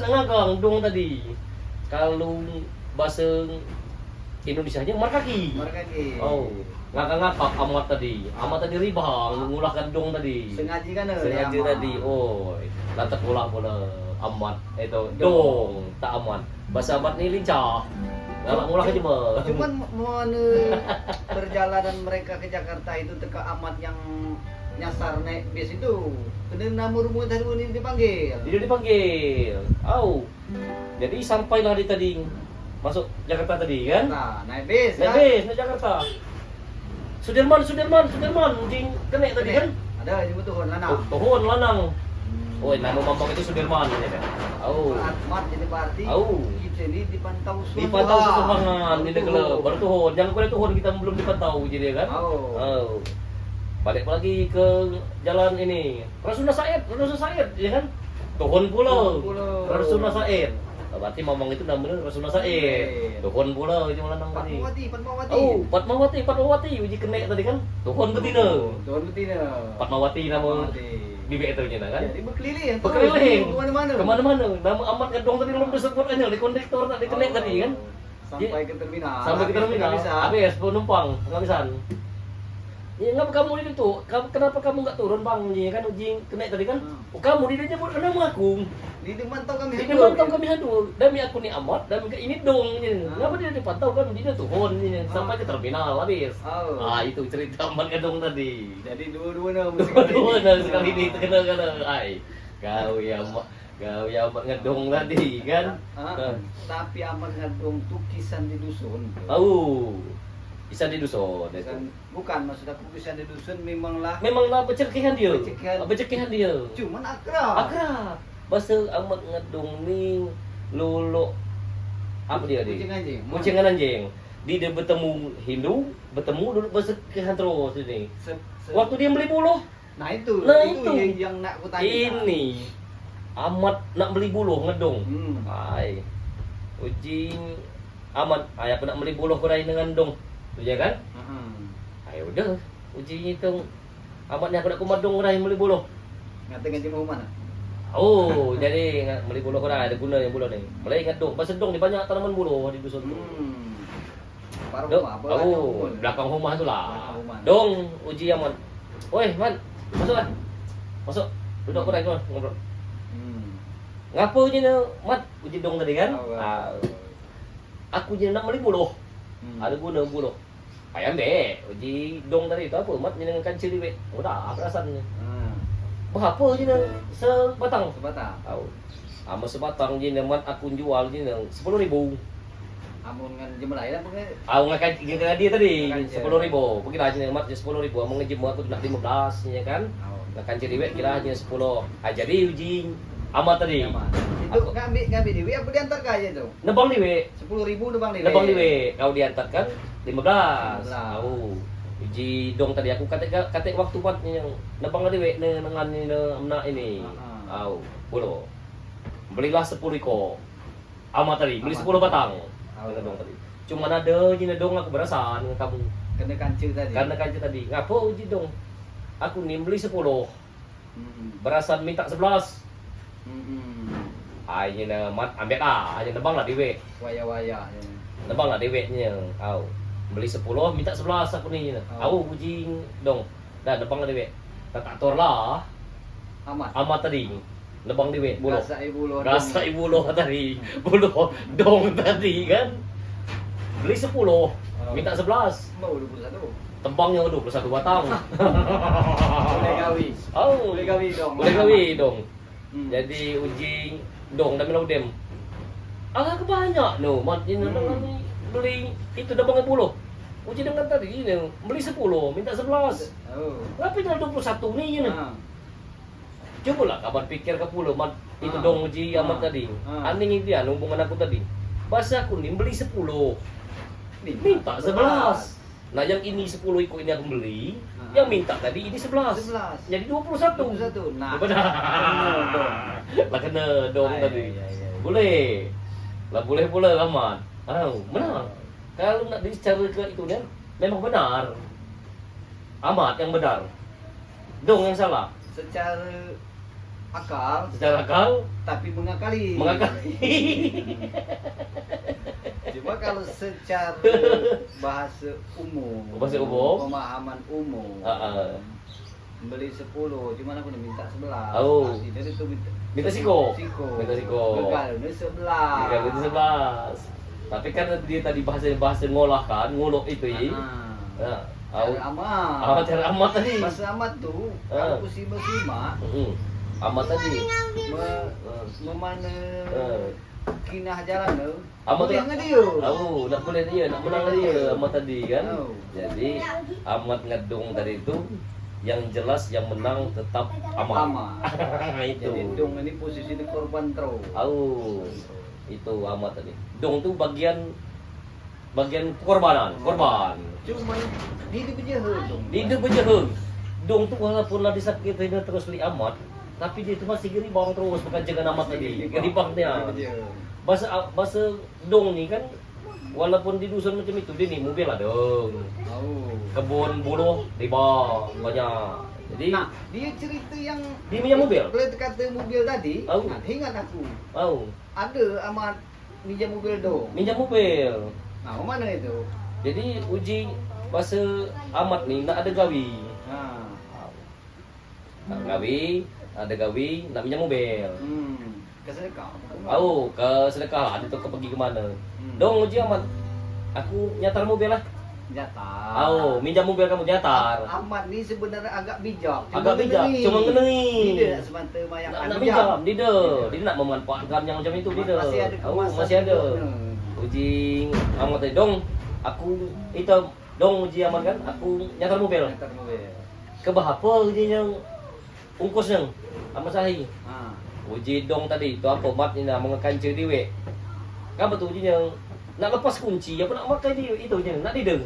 Speaker 1: ngagang dong tadi. Kalau bahasa Indonesianya markaki. Oh, ngakak amat tadi ribang ngulahkan dong tadi. Sengaja tadi. Oh, lantak ulah bola amat itu dong tak amat. Bahasa amat ini lincah. Ngulah aja mah.
Speaker 2: Cuman perjalanan mereka ke Jakarta itu teka amat yang nyasar naik bis itu. Kena namur dari ini dipanggil.
Speaker 1: Jadi sampailah di tadi. Masuk Jakarta tadi kan?
Speaker 2: Naik bis
Speaker 1: naik Jakarta. Sudirman, jing kena tadi kan?
Speaker 2: Ada juga tuhun lanang.
Speaker 1: Tuhun lanang. Oh, nama Mampang itu Sudirman ya kan?
Speaker 2: Mat jadi berarti. Kita ini dipantau
Speaker 1: Sudirman ini kalau baru tuhun. Jangan kau tuhun kita belum dipantau jadi kan? Balik lagi ke jalan ini. Rasuna Said ya kan? Tuhun pula. Rasuna Said. Berarti Mamang itu namanya Rasuna Said. Tuhun pula itu lanang tadi. Fatmawati uji kena tadi kan? Tuhun betina. Fatmawati nama bibik itu nya kan?
Speaker 2: Jadi berkeliling.
Speaker 1: Kemana-mana. Nama amat gedong tadi belum disebut aja di kondektor tadi kena tadi kan?
Speaker 2: Sampai ke terminal.
Speaker 1: Habis penumpang penghabisan. Ya ngapa kamu di situ? Kenapa kamu nggak turun bang? Ya kan uji kena tadi kan? Kamu di dia nyebut nama aku.
Speaker 2: Dipantau kami
Speaker 1: hadur. Demi aku ni amat, demi ini dong. Kenapa dia dipantau kan? Dia tuhun sampai ke terminal habis. Itu cerita amat gedong tadi.
Speaker 2: Jadi dua-dua
Speaker 1: sekali ini terkenal. Kau ya amat ngedong tadi kan?
Speaker 2: Tapi amat ngedong tuh kisah di dusun.
Speaker 1: Kisah di dusun.
Speaker 2: Bukan maksud aku kisah di dusun memanglah
Speaker 1: bercekihan dia.
Speaker 2: Cuman akrab.
Speaker 1: Bahasa amat ngedong ning lulu apa dia kucing anjing. Dia bertemu Hindu, bertemu dulu bercekihan terus ini. Waktu dia beli buluh.
Speaker 2: Nah itu yang nak aku tanya.
Speaker 1: Ini amat nak beli buluh ngedong. Ujing amat ayah nak beli buluh kurai dengan dong. Ya kan? Ayo udah uji itu amatnya aku nak kumadong kurai beli buluh.
Speaker 2: Ngatain ngaji mau mana?
Speaker 1: Jadi beli buluh kurai ada guna yang buluh nih. Mulai ingat dong, pas dong di banyak tanaman buluh di dusun tuh. Belakang rumah tu lah. Dong uji amat. Woi man, masuklah. Masuk. Duduk kurai tu ngobrol. Ngapa uji mat? Uji dong tadi kan? Aku je nak beli buluh. Ada guna buluh. Ayam deh, uji dong tadi itu apa? Mat dengan kancil di udah perasaannya. Berapa je nang sebatang?
Speaker 2: Sebatang.
Speaker 1: Tahu. Ama sebatang je nang mat aku jual je nang 10.000.
Speaker 2: Amun ngan jemlah ya pakai.
Speaker 1: Aku ngakan dia tadi
Speaker 2: Ngakan
Speaker 1: 10.000. Pergi aja nang mat 10.000, mau ngejim aku nak 15 ya kan. Ngakan ciri kira aja 10. Ah jadi uji amat tadi.
Speaker 2: Itu ngambil dewi apa diantar ke aja tuh?
Speaker 1: Nebang dewe.
Speaker 2: 10.000 nebang dewi.
Speaker 1: Nebang dewe. Kau diantar kan 15.
Speaker 2: 15.
Speaker 1: Tahu. Uji dong tadi aku kata waktu buat yang nebang dewe dengan ini. Tahu. Bolo. Belilah 10 ekor. Amat tadi, beli 10 batang. Dengan dong tadi. Cuma ada je dong aku berasan dengan kamu.
Speaker 2: Kena kancil tadi.
Speaker 1: Karena kancil tadi. Ngapa uji dong? Aku ni beli 10. Berasan minta 11. Ayo na mat ambil ayo nebang lah dewe.
Speaker 2: Waya-waya.
Speaker 1: Nebang lah dewe nya. Au. Beli 10 minta 11 aku ni. Au uji dong. Dah nebang lah dewe. Tak atur lah. Amat tadi. Nebang dewe buluh. Rasa ibu loh tadi. Buluh dong tadi kan. Beli 10 minta 11.
Speaker 2: Mau 21.
Speaker 1: Tembangnya 21 batang.
Speaker 2: Boleh gawi.
Speaker 1: Oh,
Speaker 2: Boleh gawi dong.
Speaker 1: Boleh gawi dong. Jadi uji dong dan melodem. Agak banyak no, maknya beli itu dah banget puluh. Uji dengan tadi ini beli 10, minta 11.
Speaker 2: Oh.
Speaker 1: Tapi dah 21 ni ni. Coba lah kapan pikir ke puluh mat itu dong uji amat tadi. Aning dia hubungan aku tadi. Bahasa aku ni beli 10. Minta 11. Nah yang ini 10 ikut ini aku beli, yang minta tadi ini 11. Jadi 21.
Speaker 2: Nah.
Speaker 1: Benar. Lah kena dong tadi. Boleh. Lah boleh pula aman. Benar. Kalau nak bicara ke itu kan memang benar. Amat yang benar. Dong yang salah.
Speaker 2: Secara akal tapi mengakali. Cuma kalau secara bahasa umum, pemahaman umum, beli 10, cuman aku minta 11.
Speaker 1: Oh.
Speaker 2: Jadi itu
Speaker 1: Minta siko.
Speaker 2: Gagal ini 11.
Speaker 1: Gagal itu 11. Tapi kan dia tadi bahasa ngolah kan, ngolok itu ya. Cara amat tadi.
Speaker 2: Bahasa amat tuh, kalau ku simak.
Speaker 1: Amat tadi.
Speaker 2: Memana kinah jalan tu.
Speaker 1: Amat
Speaker 2: yang dia.
Speaker 1: Nak boleh dia, nak menang dia amat tadi kan. Jadi amat ngedong tadi itu yang jelas yang menang tetap amat. Itu.
Speaker 2: Jadi dong ini posisi di korban terus.
Speaker 1: Itu amat tadi. Dong tu bagian korban.
Speaker 2: Cuma dia berjahut dong.
Speaker 1: Dia berjahut. Dong tu walaupun lah disakitin terus li amat, tapi dia tu masih geri bawang terus bukan jangan amat tadi. Geribangnya. Bahasa dong ni kan walaupun di dusun macam itu dia ni mobil lah dong. Kebun buruh di bawah banyak. Jadi
Speaker 2: dia cerita yang
Speaker 1: dia punya mobil.
Speaker 2: Kalau kata mobil tadi, ingat aku. Ada amat minjam mobil dong.
Speaker 1: Minjam mobil.
Speaker 2: Nah, mana itu?
Speaker 1: Jadi uji bahasa amat ni nak ada gawi. Ada gawi nak minjam mobil.
Speaker 2: Ke sedekah.
Speaker 1: Ke sedekah ada tu pergi ke mana. Dong uji amat. Aku nyatar mobil lah.
Speaker 2: Nyatar.
Speaker 1: Minjam mobil kamu nyatar.
Speaker 2: Amat ni sebenarnya agak bijak.
Speaker 1: Cuma ngenengi.
Speaker 2: Tidak semata mayang
Speaker 1: nak bijak. Dia nak memanfaatkan yang macam itu dia. Masih ada. Uji amat tadi dong. Aku itu dong uji amat kan. Aku nyatar mobil. Keberapa uji yang ungkusnya sama sahi. Uji dong tadi itu apa mat ni nak mengekancer dewe. Kan betul uji yang nak lepas kunci apa nak makan dia itu je nak dideng.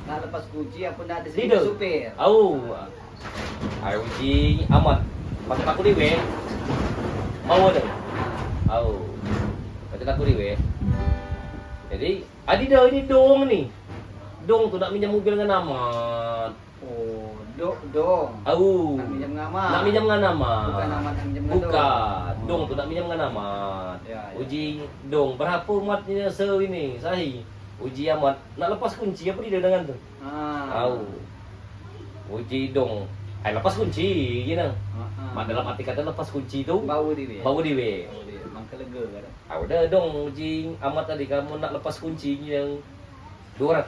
Speaker 2: Nak lepas kunci apa nak ada sedikit supir.
Speaker 1: Uji amat. Pas aku dewe. Mau ada. Kata aku dewe. Jadi dah ini dong ni. Dong tu nak minjam mobil dengan amat.
Speaker 2: Dong. Nak minjam dengan amat.
Speaker 1: Nak minjam dengan amat.
Speaker 2: Bukan amat nak minjam dengan
Speaker 1: Bukan. Dong tu nak minjam dengan amat. Uji dong berapa matnya ini sahi. Uji amat nak lepas kunci apa dia dengan tu? Uji dong. Lepas kunci gini. Mak dalam arti kata lepas kunci tu
Speaker 2: bau diwe.
Speaker 1: Mangka lega kan. Udah dong uji amat tadi kamu nak lepas kunci yang 200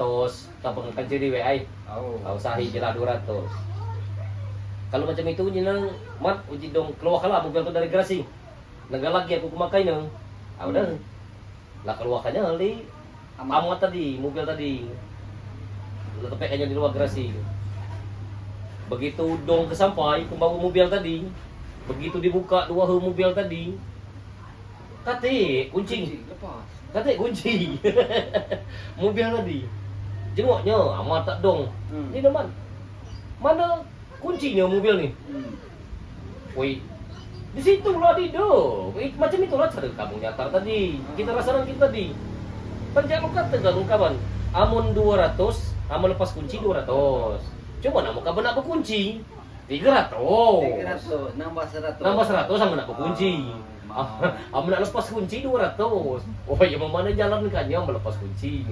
Speaker 1: tapos kan jadi WA
Speaker 2: Oh.
Speaker 1: usahi jelah 200. Kalau macam itu nang mat uji dong keluar kalah mobil tu dari garasi. Nanggal lagi aku kumakai nang. Udah. Lah keluarkannya li amat tadi, mobil tadi. Letaknya di luar garasi. Begitu dong kesampai pembawa mobil tadi. Begitu dibuka dua mobil tadi. Kate kunci.
Speaker 2: Lepas.
Speaker 1: Kate kunci. Mobil tadi. Jengoknya amat tak dong. Ini teman. Mana kuncinya mobil nih? Woi, di situ lah di do. Macam itulah cara kamu nyatar tadi. Kita rasakan kita tadi. Panjang lu kata kan kawan. Amun 200, amun lepas kunci 200. Cuma namu kapan nak kunci 300.
Speaker 2: 300 nambah 100.
Speaker 1: Nambah 100 sama nak kunci. Amun nak lepas kunci 200. Oh ya mana jalan kan ya melepas kunci.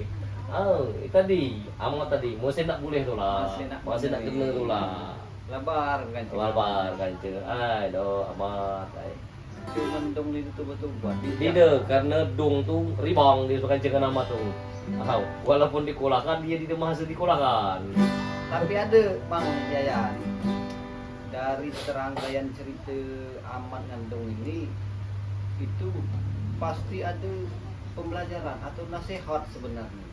Speaker 1: Tadi, amat tadi, masih nak boleh tu lah, masih nak kena tu lah.
Speaker 2: Lebar kan?
Speaker 1: Lebar kan cik. Doh amat.
Speaker 2: Cuma dong itu betul buat.
Speaker 1: Tidak, karena dong tu ribang dia kan cik nama tu. Walaupun dikolahkan dia tidak masih dikolahkan.
Speaker 2: Tapi ada Bang Yayan, dari serangkaian cerita Amat Ngandung ini itu pasti ada pembelajaran atau nasihat sebenarnya.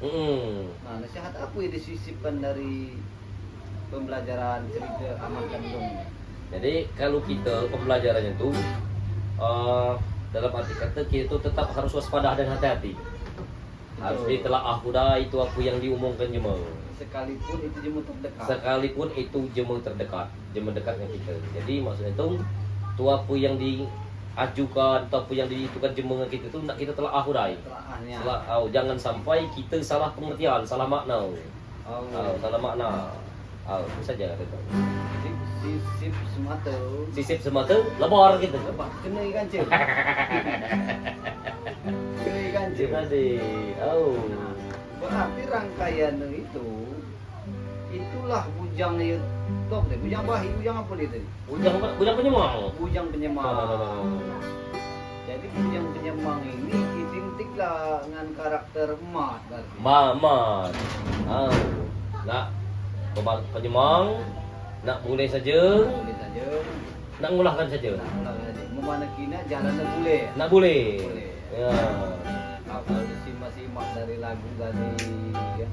Speaker 2: Nah, nasihat apa yang disisipkan dari pembelajaran cerita Amat Ngandung?
Speaker 1: Jadi kalau kita pembelajarannya tu dalam arti kata kita tu tetap harus waspada dan hati-hati. Harus ditelaah pula itu apa yang diumumkan jemaah.
Speaker 2: Sekalipun itu jemaah terdekat.
Speaker 1: Sekalipun itu jemaah terdekat, jemaah dekatnya kita. Jadi maksudnya itu apa yang diajukan atau apa yang diitukan jemaah kita itu nak kita telaah pula.
Speaker 2: Telaahnya.
Speaker 1: Jangan sampai kita salah pengertian, salah makna. Salah makna. Itu saja kata tu.
Speaker 2: Sisip semata.
Speaker 1: Sisip semata lebar kita.
Speaker 2: Lebar kena ikan cik. Kena ikan cik.
Speaker 1: Tadi.
Speaker 2: Berarti rangkaian itulah bujang dia top deh. Bujang bahi, bujang apa dia tadi?
Speaker 1: Bujang penyemang.
Speaker 2: Bujang penyemang. Jadi bujang penyemang ini identiklah dengan karakter Mat berarti.
Speaker 1: Mat. Nak penyemang, nak boleh saja.
Speaker 2: Boleh saja.
Speaker 1: Nak ngulahkan saja.
Speaker 2: Nak ngulahkan saja. Memana kina jalan nak boleh.
Speaker 1: Nak boleh. Ya.
Speaker 2: Kalau disimak-simak dari lagu tadi ya,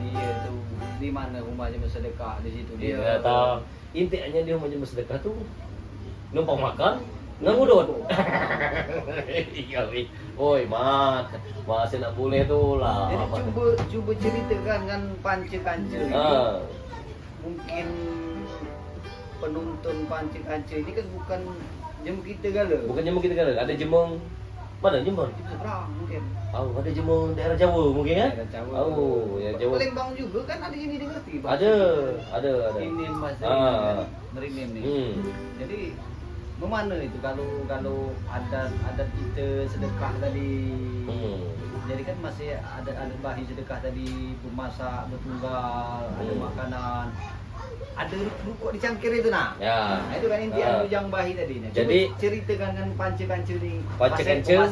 Speaker 2: dia tu di mana rumahnya bersedekah di situ
Speaker 1: Dia kata intinya dia rumahnya bersedekah tu numpang makan ngudut. Iya weh. Oi mat, masih nak boleh tu lah.
Speaker 2: Jadi cuba ceritakan dengan panca-kanca ini. Mungkin penonton panca-kanca ini kan bukan jemu kita gala.
Speaker 1: Bukan jemu kita gala, ada jemung. Mana jemung?
Speaker 2: Seberang mungkin.
Speaker 1: Ada jemung daerah Jawa mungkin kan?
Speaker 2: Daerah Jawa.
Speaker 1: Ya Jawa.
Speaker 2: Palembang juga kan ada ini dimengerti.
Speaker 1: Ada.
Speaker 2: Ini Mas Merinim nih. Jadi memana itu kalau adat kita sedekah tadi. Jadi kan masih ada bahi sedekah tadi, bermasak, bertunggal, ada makanan. Ada rukuk dicangkir itu nah.
Speaker 1: Ya.
Speaker 2: Nah, itu kan intian bujang bahi tadi. Nah,
Speaker 1: jadi
Speaker 2: ceritakan dengan panca-kanca ni.
Speaker 1: Panca-kanca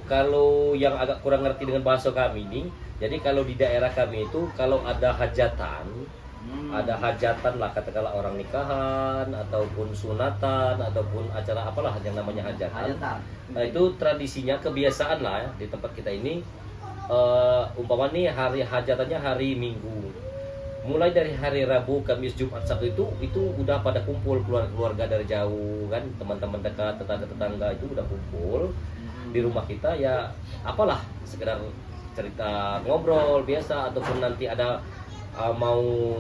Speaker 1: kalau yang agak kurang ngerti dengan bahasa kami ini, jadi kalau di daerah kami itu kalau ada hajatan, ada hajatan lah katakanlah orang nikahan ataupun sunatan ataupun acara apalah yang namanya hajatan. Nah, itu tradisinya kebiasaan lah ya, di tempat kita ini umpama nih hari hajatannya hari Minggu. Mulai dari hari Rabu, Kamis, Jumat, Sabtu itu udah pada kumpul keluarga dari jauh kan, teman-teman dekat, tetangga-tetangga itu udah kumpul di rumah kita ya, apalah sekedar cerita ngobrol biasa ataupun nanti ada mau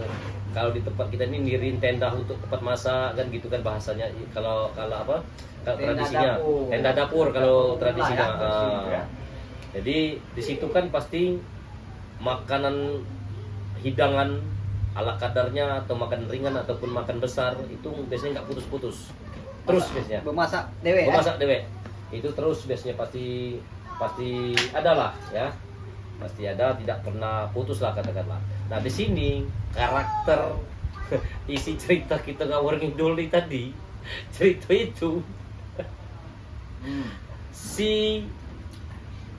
Speaker 1: kalau di tempat kita ini nirin tenda untuk tempat masak kan gitu kan bahasanya kalau apa tradisinya tenda dapur kalau tradisinya. Jadi di situ kan pasti makanan hidangan ala kadarnya atau makan ringan ataupun makan besar itu biasanya nggak putus-putus terus biasanya
Speaker 2: Memasak dewe
Speaker 1: itu terus biasanya pasti ada lah ya, pasti ada, tidak pernah putus lah katakanlah. Nah di sini karakter isi cerita kita ngawur ngidul tadi cerita itu si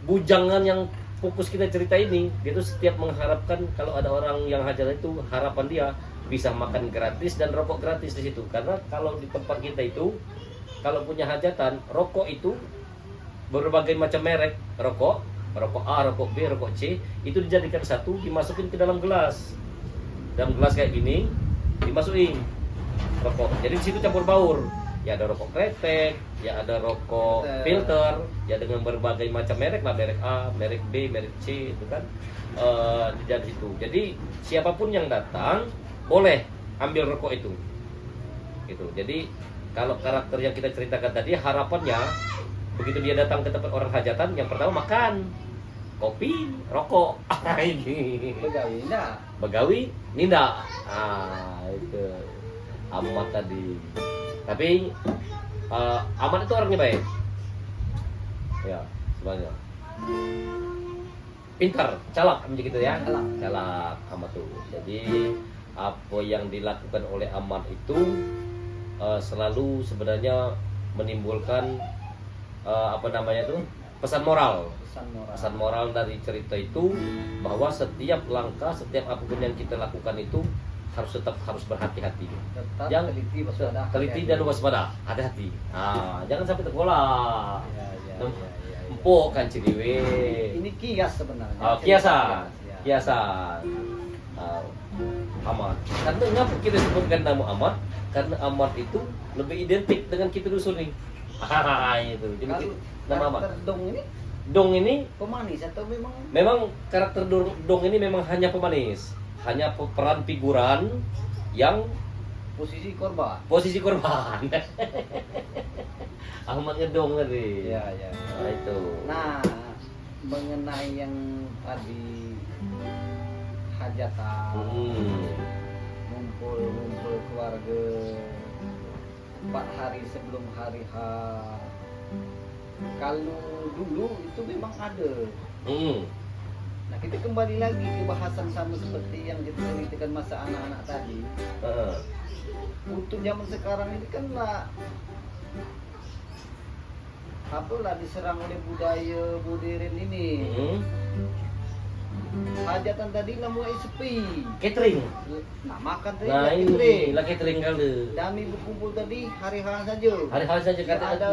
Speaker 1: bujangan yang fokus kita cerita ini, dia tuh setiap mengharapkan kalau ada orang yang hajatan itu harapan dia bisa makan gratis dan rokok gratis di situ. Karena kalau di tempat kita itu kalau punya hajatan, rokok itu berbagai macam merek rokok, rokok A, rokok B, rokok C, itu dijadikan satu, dimasukin ke dalam gelas. Dalam gelas kayak gini, dimasukin rokok. Jadi di situ campur baur. Ya ada rokok kretek, ya ada rokok filter, ya dengan berbagai macam merek lah, merek A, merek B, merek C itu kan di situ. Jadi siapapun yang datang boleh ambil rokok itu. Gitu. Jadi kalau karakter yang kita ceritakan tadi, harapannya begitu dia datang ke tempat orang hajatan, yang pertama makan kopi, rokok. Ini
Speaker 2: Begawi enggak?
Speaker 1: Begawi, ninda. Itu Ahmad tadi. Tapi Ahmad itu orangnya baik. Ya, sebenarnya. Pintar, calak gitu ya. Calak Ahmad tuh. Jadi apa yang dilakukan oleh Ahmad itu selalu sebenarnya menimbulkan apa namanya tuh? Pesan moral. Pesan moral dari cerita itu bahwa setiap langkah, setiap apapun yang kita lakukan itu tetap harus berhati-hati. Jangan teliti dan waspada, hati-hati. Jangan sampai tergolak. Empuk kan ciriwe.
Speaker 2: Ini kias sebenarnya.
Speaker 1: Kiasan. Ahmad. Karena kenapa kita sebutkan nama Ahmad? Karena Ahmad itu lebih identik dengan kita dusun nih. Itu. Jadi nama Ahmad. Dong ini
Speaker 2: pemanis atau
Speaker 1: memang karakter Dong ini memang hanya pemanis. Hanya peran figuran yang
Speaker 2: posisi korban.
Speaker 1: Ahmad ngedong tadi.
Speaker 2: Ya.
Speaker 1: Nah, itu.
Speaker 2: Nah, mengenai yang tadi hajatan, ngumpul keluarga 4 hari sebelum hari H. Kalau dulu itu memang ada. Nah, kita kembali lagi ke bahasan sama seperti yang kita ceritakan masa anak-anak tadi. Untuk zaman sekarang ini kan lah apalah diserang oleh budaya modern ini. Hajatan tadi lah mulai sepi.
Speaker 1: Catering.
Speaker 2: Nah, makan tadi
Speaker 1: Nah, ini lah catering kali.
Speaker 2: Kami berkumpul tadi hari-hari saja.
Speaker 1: Hari-hari saja kata
Speaker 2: ada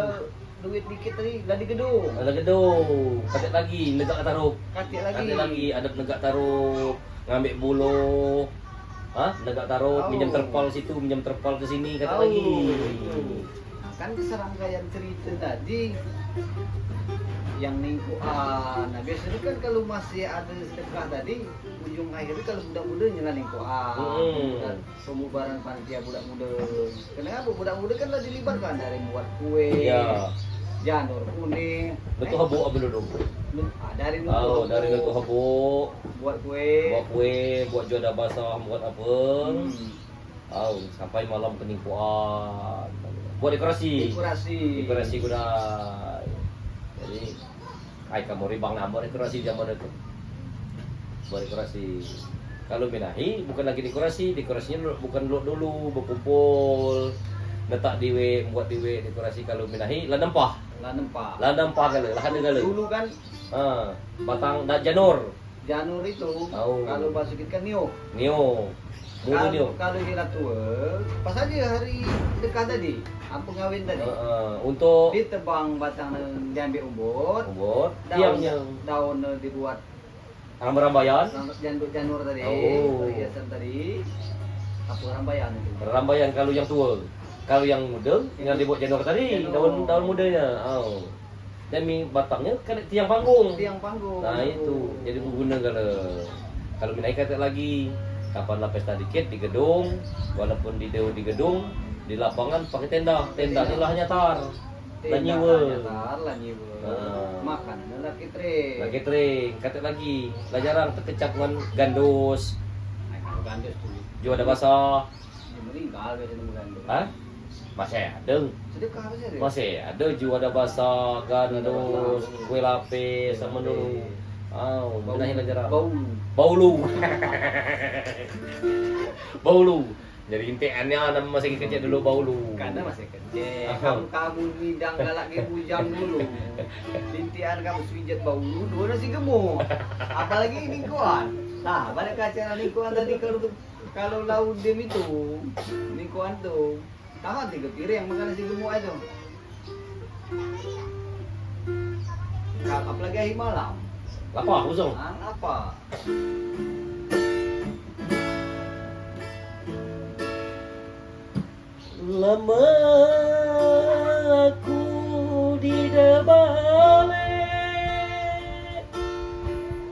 Speaker 2: duit dikit tadi lah di gedung.
Speaker 1: Ada gedung. Katik lagi negak taruh.
Speaker 2: Katik
Speaker 1: Lagi ada negak taruh, ngambil bulu. Negak taruh, minjem terpal situ, minjem terpal ke sini kata lagi.
Speaker 2: Kan serangkaian cerita tadi yang ningkuan. Nah, biasanya kan kalau masih ada sedekah tadi, ujung akhirnya kalau budak-muda nyala ningkuan. Dan pembubaran panitia budak muda. Kenapa budak muda kan lah dilibatkan dari buat kue. Janur kuning.
Speaker 1: Betul habu apa dulu?
Speaker 2: Dari
Speaker 1: nutuh habu.
Speaker 2: Buat kue,
Speaker 1: buat jodoh basah, buat apa? Sampai malam penipuan. Buat dekorasi gudai. Jadi kamu ribang nambah dekorasi zaman itu. Buat dekorasi. Kalau Minahi bukan lagi dekorasinya bukan dulu berkumpul. Letak diwe, buat diwe dekorasi. Kalau Minahi lah nempah kali, lahan kali.
Speaker 2: Dulu kan
Speaker 1: batang janur
Speaker 2: itu kalau bahasa kita kan nio. Kalau di Latua pas aja hari dekat tadi apa ngawin tadi
Speaker 1: untuk
Speaker 2: ditebang batang diambil umbut daun dibuat
Speaker 1: rambayan
Speaker 2: janur tadi perhiasan tadi apa rambayan
Speaker 1: kalau yang tua. Kalau yang muda tinggal dibuat janur tadi, daun mudanya. Dan batangnya kan tiang panggung. Nah, itu jadi berguna kalau naik kata lagi kapan lah pesta dikit di gedung, walaupun di gedung, di lapangan pakai tenda ni lah hanya tar. Lanyiwe.
Speaker 2: Makan lah catering.
Speaker 1: Kata lagi, lah jarang terkecap dengan gandus.
Speaker 2: Gandus tuh.
Speaker 1: Jual ada basah.
Speaker 2: Meninggal biasanya menggandus.
Speaker 1: Masih ada jual ada basah, gandus, kue lapis sama dulu. Benahin aja jarang. Baulu. Jadi intiannya nama masih kecil dulu baulu.
Speaker 2: Karena masih kecil. Kamu bidang galak ke bujang dulu. Lintian kamu swijat bau dulu nasi gemuk. Apalagi lingkuan. Nah, balik ke acara lingkuan tadi kalau laut dem itu lingkuan tuh. Tahu 3 piring yang makan nasi gemuk itu. Apalagi akhir malam.
Speaker 1: Apa kosong?
Speaker 2: Apa?
Speaker 1: Lama aku di debalik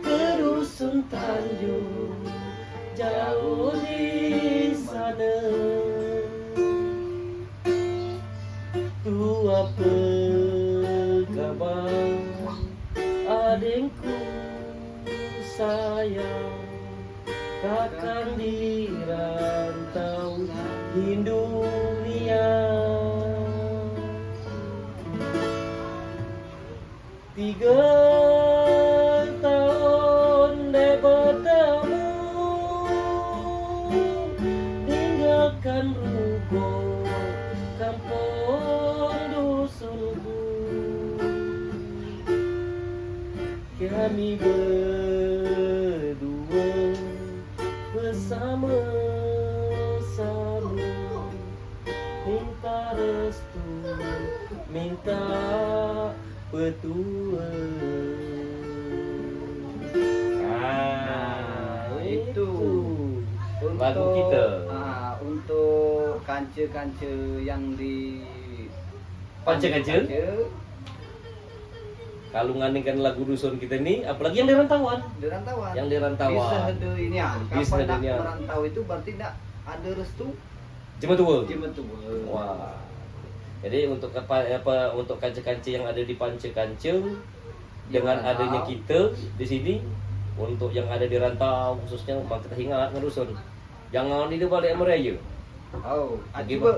Speaker 1: ke dusun Tanjung jauh di sana, tua pekabar adengku sayang takkan di rantau dunia. 3 tahun de bertemu, tinggalkan rugo kampung dusunku. Kami berdua bersama-sama minta restu, minta petua.
Speaker 2: Itu
Speaker 1: lagu kita.
Speaker 2: Untuk kanca-kanca yang di
Speaker 1: Kanca-kanca? Kalau ngandingkan lagu dusun kita ini, apalagi yang di rantauan.
Speaker 2: Di rantauan.
Speaker 1: Yang di rantauan.
Speaker 2: Bisa ada ini
Speaker 1: Bisa
Speaker 2: kapan
Speaker 1: ada
Speaker 2: nak
Speaker 1: ini.
Speaker 2: merantau itu berarti nak ada restu
Speaker 1: Cuma tua.
Speaker 2: Wah.
Speaker 1: Jadi untuk untuk kanca-kanca yang ada di Panca-Kanca dengan
Speaker 2: rantau.
Speaker 1: adanya kita di sini, untuk yang ada di rantau khususnya kita ingat ngerusun. Jangan di balik meraya.
Speaker 2: Coba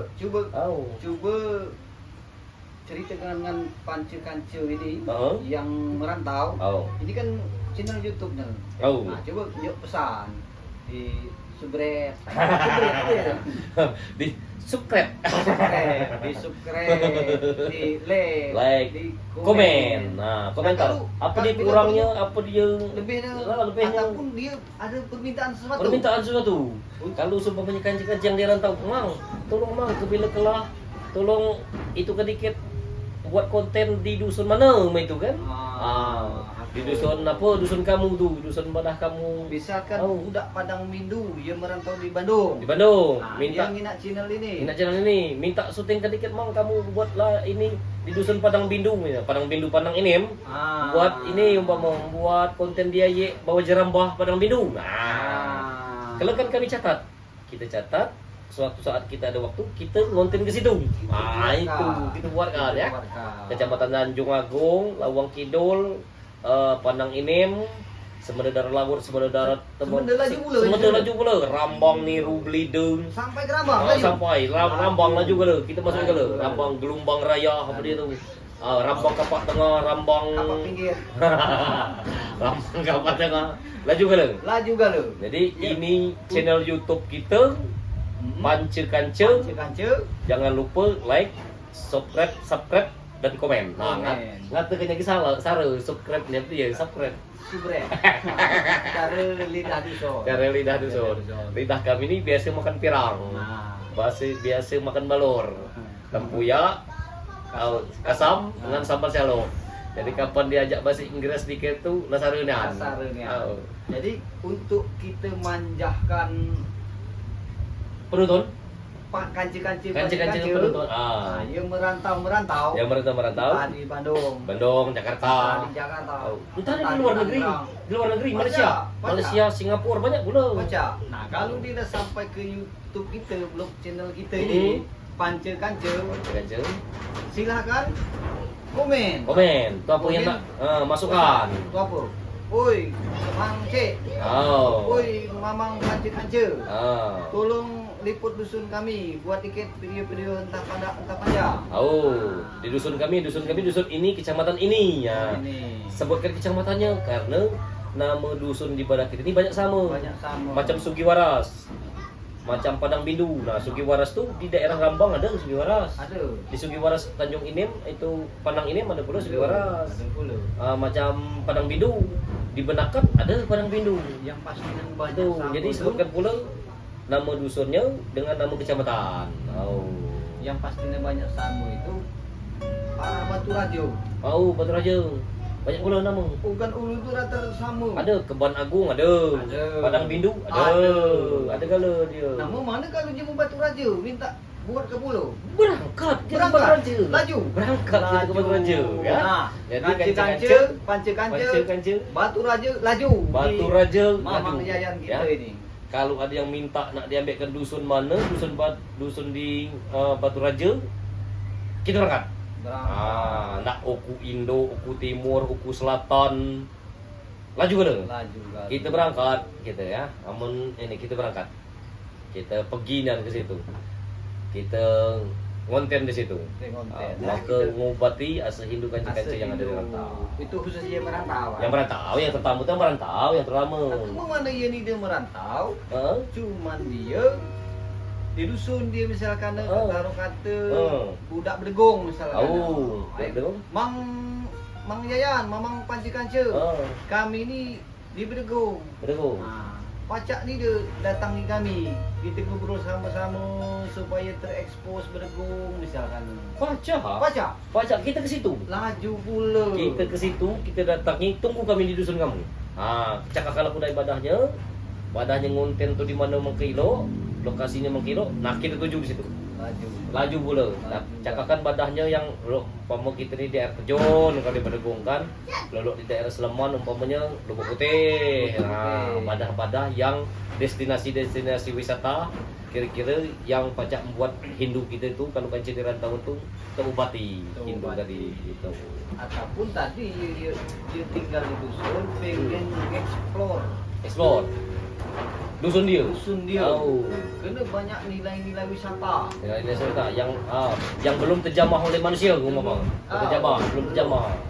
Speaker 1: Oh.
Speaker 2: cerita dengan Panca-Kanca ini
Speaker 1: Oh.
Speaker 2: yang merantau.
Speaker 1: Oh.
Speaker 2: Ini kan channel YouTube-nya.
Speaker 1: Oh.
Speaker 2: Nah, coba yuk pesan di subscribe.
Speaker 1: Di subscribe,
Speaker 2: Di subscribe, di
Speaker 1: like,
Speaker 2: di
Speaker 1: komen. Nah, komentar. Apa dia kurangnya, apa dia
Speaker 2: lebihnya,
Speaker 1: lebihnya.
Speaker 2: ataupun dia ada permintaan sesuatu.
Speaker 1: Permintaan sesuatu. Kalau sumpahnya kanci-kanci yang dirantau, Mang, tolong Mang, kebila kelah, tolong itu kedikit buat konten di dusun mana itu kan? Di dusun apa? Dusun kamu tuh, dusun badah kamu.
Speaker 2: Misalkan
Speaker 1: Oh.
Speaker 2: budak Padang Mindu, dia merantau di Bandung.
Speaker 1: Di Bandung,
Speaker 2: Nah,
Speaker 1: minta
Speaker 2: dia nginak channel ini.
Speaker 1: channel ini, minta syuting kedikit Mang, kamu buatlah ini di dusun Padang Bindu, ya. Padang Bindu Padang ini, buat ini umpama buat konten dia ye bawa jerambah Padang Bindu. Nah, kalau kan kami catat, kita catat. Suatu saat kita ada waktu, kita ngonten ke situ. Itu kita buat kan ya. Kecamatan Tanjung Agung, Lawang Kidul, Pandang Inem, Semedar Lawur, Semedar Laju pula, Rambang Niru Blidung.
Speaker 2: Sampai ke Rambang laju.
Speaker 1: Sampai Rambang laju pula. Kita masuk ke lah. Rambang Gelombang Raya apa dia tu. Rambang Kapak Tengah, Rambang
Speaker 2: Kapak pinggir.
Speaker 1: Rambang Kapak Tengah. Laju ke lah.
Speaker 2: Laju galau.
Speaker 1: Jadi ini channel YouTube kita Panca-Kanca. Jangan lupa like, subscribe dan komen. Nah, ngatakannya ke salah, subscribe nya tu ya, subscribe.
Speaker 2: Subre. Cara lidah dusun.
Speaker 1: Cara lidah dusun. Lidah kami ini biasa makan pirang. Biasa makan balur. Tempuyak, kasam dengan sambal selo. Jadi kapan diajak bahasa Inggris dikit tu lasareunian.
Speaker 2: Jadi untuk kita manjahkan
Speaker 1: penonton,
Speaker 2: kanci-kanci
Speaker 1: penonton.
Speaker 2: Yang merantau.
Speaker 1: Yang merantau.
Speaker 2: Di Bandung,
Speaker 1: Jakarta.
Speaker 2: di Jakarta.
Speaker 1: Entah di luar negeri. Di luar negeri, Malaysia, Singapura banyak pula.
Speaker 2: Baca. Nah, kalau dia dah sampai ke YouTube kita, blog channel kita ini, Panca-Kanca, silahkan komen.
Speaker 1: Tu apa yang nak masukkan.
Speaker 2: Tu apa? Oi, Mang Cik. Oi, Mamang Kanca-Kanca. Tolong liput dusun kami, buat tiket video-video entah panjang.
Speaker 1: Di dusun kami dusun ini, kecamatan ini ya. Sebutkan kecamatannya karena nama dusun di badak kita ini banyak sama. Macam Sugiwaras. macam Padang Bindu. Nah, Sugi Waras tuh di daerah Rambang ada Sugi Waras.
Speaker 2: Ada.
Speaker 1: Di Sugi Waras Tanjung Inem itu Padang Inem ada pula Sugi Waras.
Speaker 2: Ada pula.
Speaker 1: Macam Padang Bindu di Benakat ada Padang Bindu.
Speaker 2: Yang pasti kan banyak
Speaker 1: Itu.
Speaker 2: sama
Speaker 1: Jadi
Speaker 2: tu,
Speaker 1: sebutkan pula nama dusunnya dengan nama kecamatan. Oh.
Speaker 2: yang pastinya banyak sama itu para Batu Rajo.
Speaker 1: Oh, Batu Raja. Banyak pula nama.
Speaker 2: Bukan Ulu itu rata sama.
Speaker 1: Ada Keban Agung ada.
Speaker 2: Ada.
Speaker 1: Padang Bindu ada. Ada kala dia.
Speaker 2: Nama mana kalau jemu Batu Raja minta buat ke pulau?
Speaker 1: Berangkat ke
Speaker 2: Berangkat.
Speaker 1: Batu Raja.
Speaker 2: Laju.
Speaker 1: Berangkat kita ke Batu Raja ya.
Speaker 2: Nah,
Speaker 1: Jadi
Speaker 2: kanca-kanca, panca-kanca,
Speaker 1: Kanca-kanca
Speaker 2: Batu Raja laju.
Speaker 1: Batu Raja
Speaker 2: Mamang
Speaker 1: laju.
Speaker 2: Yayan kita
Speaker 1: Ya.
Speaker 2: ini.
Speaker 1: Kalau ada yang minta nak diambilkan dusun mana, dusun di Batu Raja, kita berangkat.
Speaker 2: Berangkat.
Speaker 1: Nak Oku Indo, Oku Timur, Oku Selatan, laju ke dah?
Speaker 2: Laju.
Speaker 1: Kita berangkat, kita ya. Amun ini kita berangkat, kita pergi dan ke situ, kita ngonten di situ. Maka ngobati asa Hindu kanca-kanca yang ada di rantau.
Speaker 2: Itu khusus yang merantau.
Speaker 1: Yang merantau, yang tertamu itu merantau, yang terlama.
Speaker 2: Cuma mana dia ni dia merantau,
Speaker 1: Hah?
Speaker 2: cuman dia di dusun dia misalkan taruh kata budak berdegong misalkan.
Speaker 1: Oh, betul.
Speaker 2: Mang Yayan, Mamang Panci-Kanca. Kami ni di berdegong.
Speaker 1: Betul.
Speaker 2: Pacak ni dia datangi kami. Kita ngobrol sama-sama supaya terekspos berdegong misalkan. Pacak.
Speaker 1: Pacak kita ke situ.
Speaker 2: Laju pula.
Speaker 1: Kita ke situ, kita datangi, tunggu kami di dusun kamu. Cakap kalau pun ibadahnya ngonten tu di mana mengkilo, lokasinya mengkilo. Nah, kita tuju di situ. Laju pula. Nah, cakapkan badahnya yang umpama kita ni daerah Terjun kalau di Badegong kan, lalu di daerah Sleman umpamanya Lubuk Putih. Badah-badah yang destinasi-destinasi wisata kira-kira yang pacak membuat Hindu kita itu kalau kancing di rantau itu terobati Hindu tadi itu.
Speaker 2: Ataupun tadi dia tinggal di dusun pengen explore
Speaker 1: dusun dia. Oh.
Speaker 2: Kena banyak nilai-nilai wisata.
Speaker 1: Nilai-nilai wisata yang belum terjamah oleh manusia ngomong.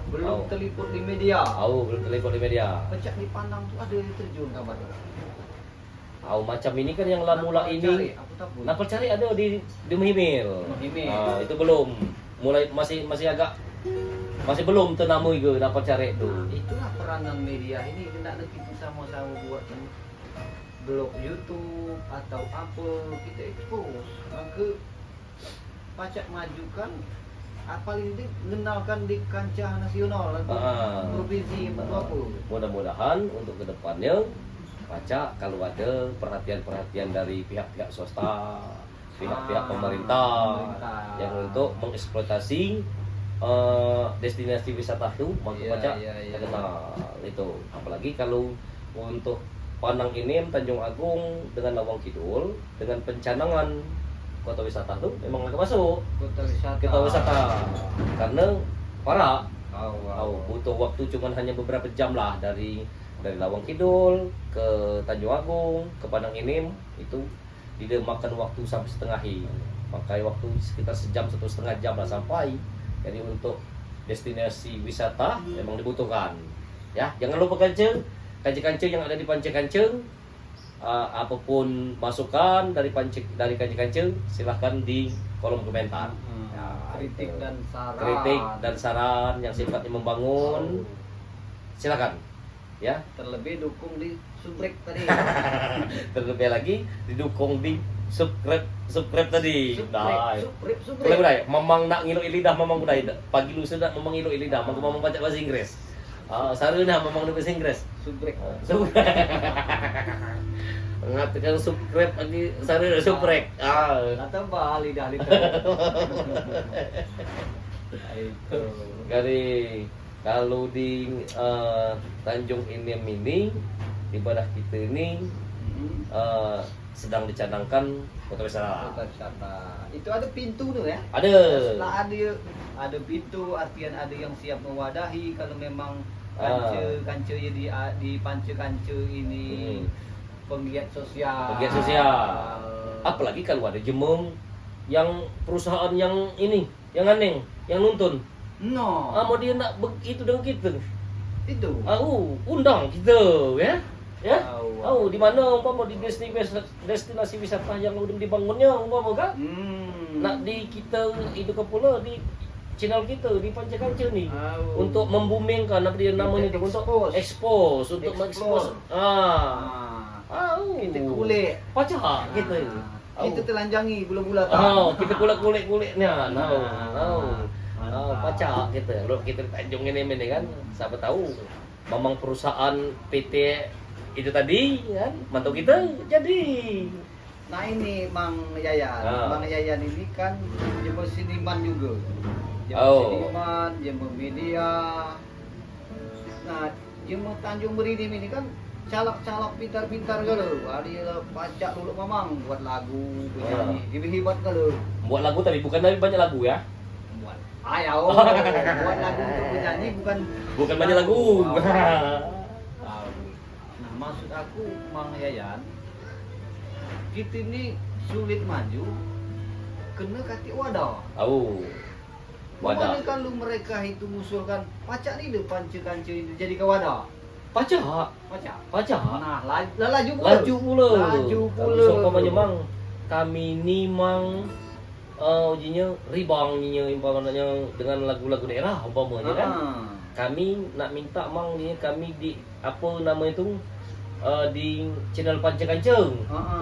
Speaker 1: Belum
Speaker 2: Terliput di media.
Speaker 1: Belum terliput di media.
Speaker 2: Pecak di Panang tu ada terjun kabar.
Speaker 1: Macam ini kan yang mula ini. Napal cari ada di Mahimil. Itu belum. Mulai masih agak masih belum ternama ke dapat cari itu.
Speaker 2: Itulah peranan media ini kita sama-sama buat blog YouTube atau apa kita expose, maka pacak majukan paling ini mengenalkan di kancah nasional atau provinsi atau apa.
Speaker 1: Mudah-mudahan untuk kedepannya pacak kalau ada perhatian dari pihak-pihak swasta, pihak-pihak pemerintah yang untuk mengeksploitasi destinasi wisata itu, maka pacak kenal itu. Apalagi kalau untuk Panang Inem, Tanjung Agung dengan Lawang Kidul dengan pencanangan kota wisata tuh memang agak masuk kota wisata karena parah butuh waktu cuman hanya beberapa jam lah dari Lawang Kidul ke Tanjung Agung ke Panang Inem itu dia makan waktu sampai setengah hari, pakai waktu sekitar sejam 1,5 jam lah sampai. Jadi untuk destinasi wisata memang dibutuhkan ya. Jangan lupa kancing-kancing yang ada di Panci-Kancing, apapun masukan dari kancing-kancing silahkan di kolom komentar.
Speaker 2: Kritik dan saran
Speaker 1: yang sifatnya membangun silakan ya.
Speaker 2: Terlebih dukung di subrek tadi.
Speaker 1: Terlebih lagi didukung di subscribe tadi.
Speaker 2: Subscribe.
Speaker 1: Boleh budaya. Memang nak ngilu lidah memang budaya. Pagi lu sudah memang ngilu lidah, memang baca bahasa Inggris. Saruna memang bahasa Inggris.
Speaker 2: Subrek.
Speaker 1: Mengatakan subscribe lagi saruna subrek.
Speaker 2: Atau bah lidah. Itu.
Speaker 1: Dari kalau di Tanjung Inem ini ibadah kita ini sedang dicanangkan kota wisata.
Speaker 2: Itu ada pintu tuh ya?
Speaker 1: Ada.
Speaker 2: Setelah ada pintu, artian ada yang siap mewadahi kalau memang kanca di Panca-Kanca ini penggiat sosial. Apalagi kalau ada jemeng yang perusahaan yang ini, yang aneh, yang nuntun.
Speaker 1: Mau dia nak itu dengan kita.
Speaker 2: Itu.
Speaker 1: Undang kita ya. Ya? Di mana umpama di destinasi wisata yang udah dibangunnya umpama kan? Nak di kita itu ke pula di channel kita di Pancakanca nih untuk membumingkan apa dia namanya itu untuk expose untuk mengekspos
Speaker 2: kita kulik
Speaker 1: pacak gitu.
Speaker 2: Kita telanjangi gula-gula
Speaker 1: Kita kulik-kuliknya. Pacak gitu. Kalau kita Tanjung ini kan, siapa tahu memang perusahaan PT itu tadi kan mantu kita jadi.
Speaker 2: Nah ini Mang Yayan, Mang Yayan ini kan jemur seniman juga. Seniman, jemur media. Nah, jemur Tanjung Beridim ini kan calak-calak pintar-pintar kalau ada pacak dulu mamang buat lagu penyanyi hebat kalau
Speaker 1: buat lagu tapi banyak lagu ya
Speaker 2: buat buat lagu untuk penyanyi bukan
Speaker 1: banyak lagu.
Speaker 2: Nah maksud aku Mang Yayan, kita ini sulit maju kena kati wadah. Wadah. Mana kalau mereka itu mengusulkan pacak ni le Pancakanca itu jadi ke wadah.
Speaker 1: Pacak.
Speaker 2: Nah, laju pula.
Speaker 1: Umpamanya mang kami ni mang ujinya ribangnya umpamanya dengan lagu-lagu daerah umpamanya kan. Kami nak minta mang ni kami di apa nama itu di channel Pancakanca.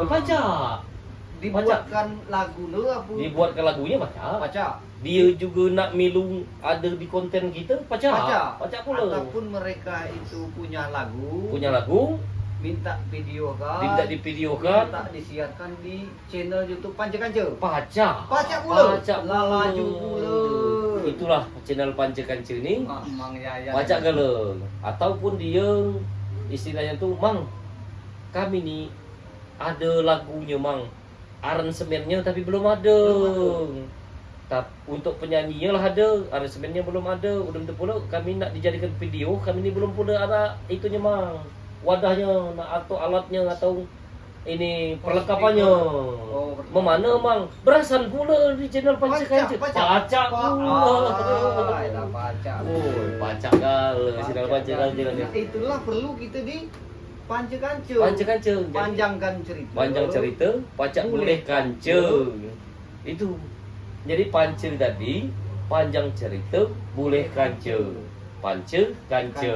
Speaker 1: Pacak.
Speaker 2: Dibuatkan lagu lu apa?
Speaker 1: Dibuatkan lagunya pacak. Dia juga nak milu ada di konten kita pacak pula.
Speaker 2: Ataupun mereka itu punya lagu minta videokan,
Speaker 1: minta
Speaker 2: disiarkan di channel YouTube Pancakanca.
Speaker 1: Pacak
Speaker 2: pula. Laju pula.
Speaker 1: Itulah channel Pancakanca ini.
Speaker 2: Mang Yayan.
Speaker 1: Pacak kalau ataupun dia istilahnya tuh mang kami nih ada lagunya mang aransemennya tapi belum ada. Untuk penyanyinya lah ada, aransemennya belum ada. Udah tentu pula kami nak dijadikan video, kami ni belum pula ada itunya mang. Wadahnya atau alatnya atau ini perlengkapannya. Memana mang? Berasan pula di channel Pancakanca. Pacak pula. Pacak kali channel Pancakanca.
Speaker 2: Itulah perlu kita di Pancakanca. Panjang cerita,
Speaker 1: pacak boleh kanca. Itu. Jadi pancir tadi panjang cerita boleh kanca. Pancakanca.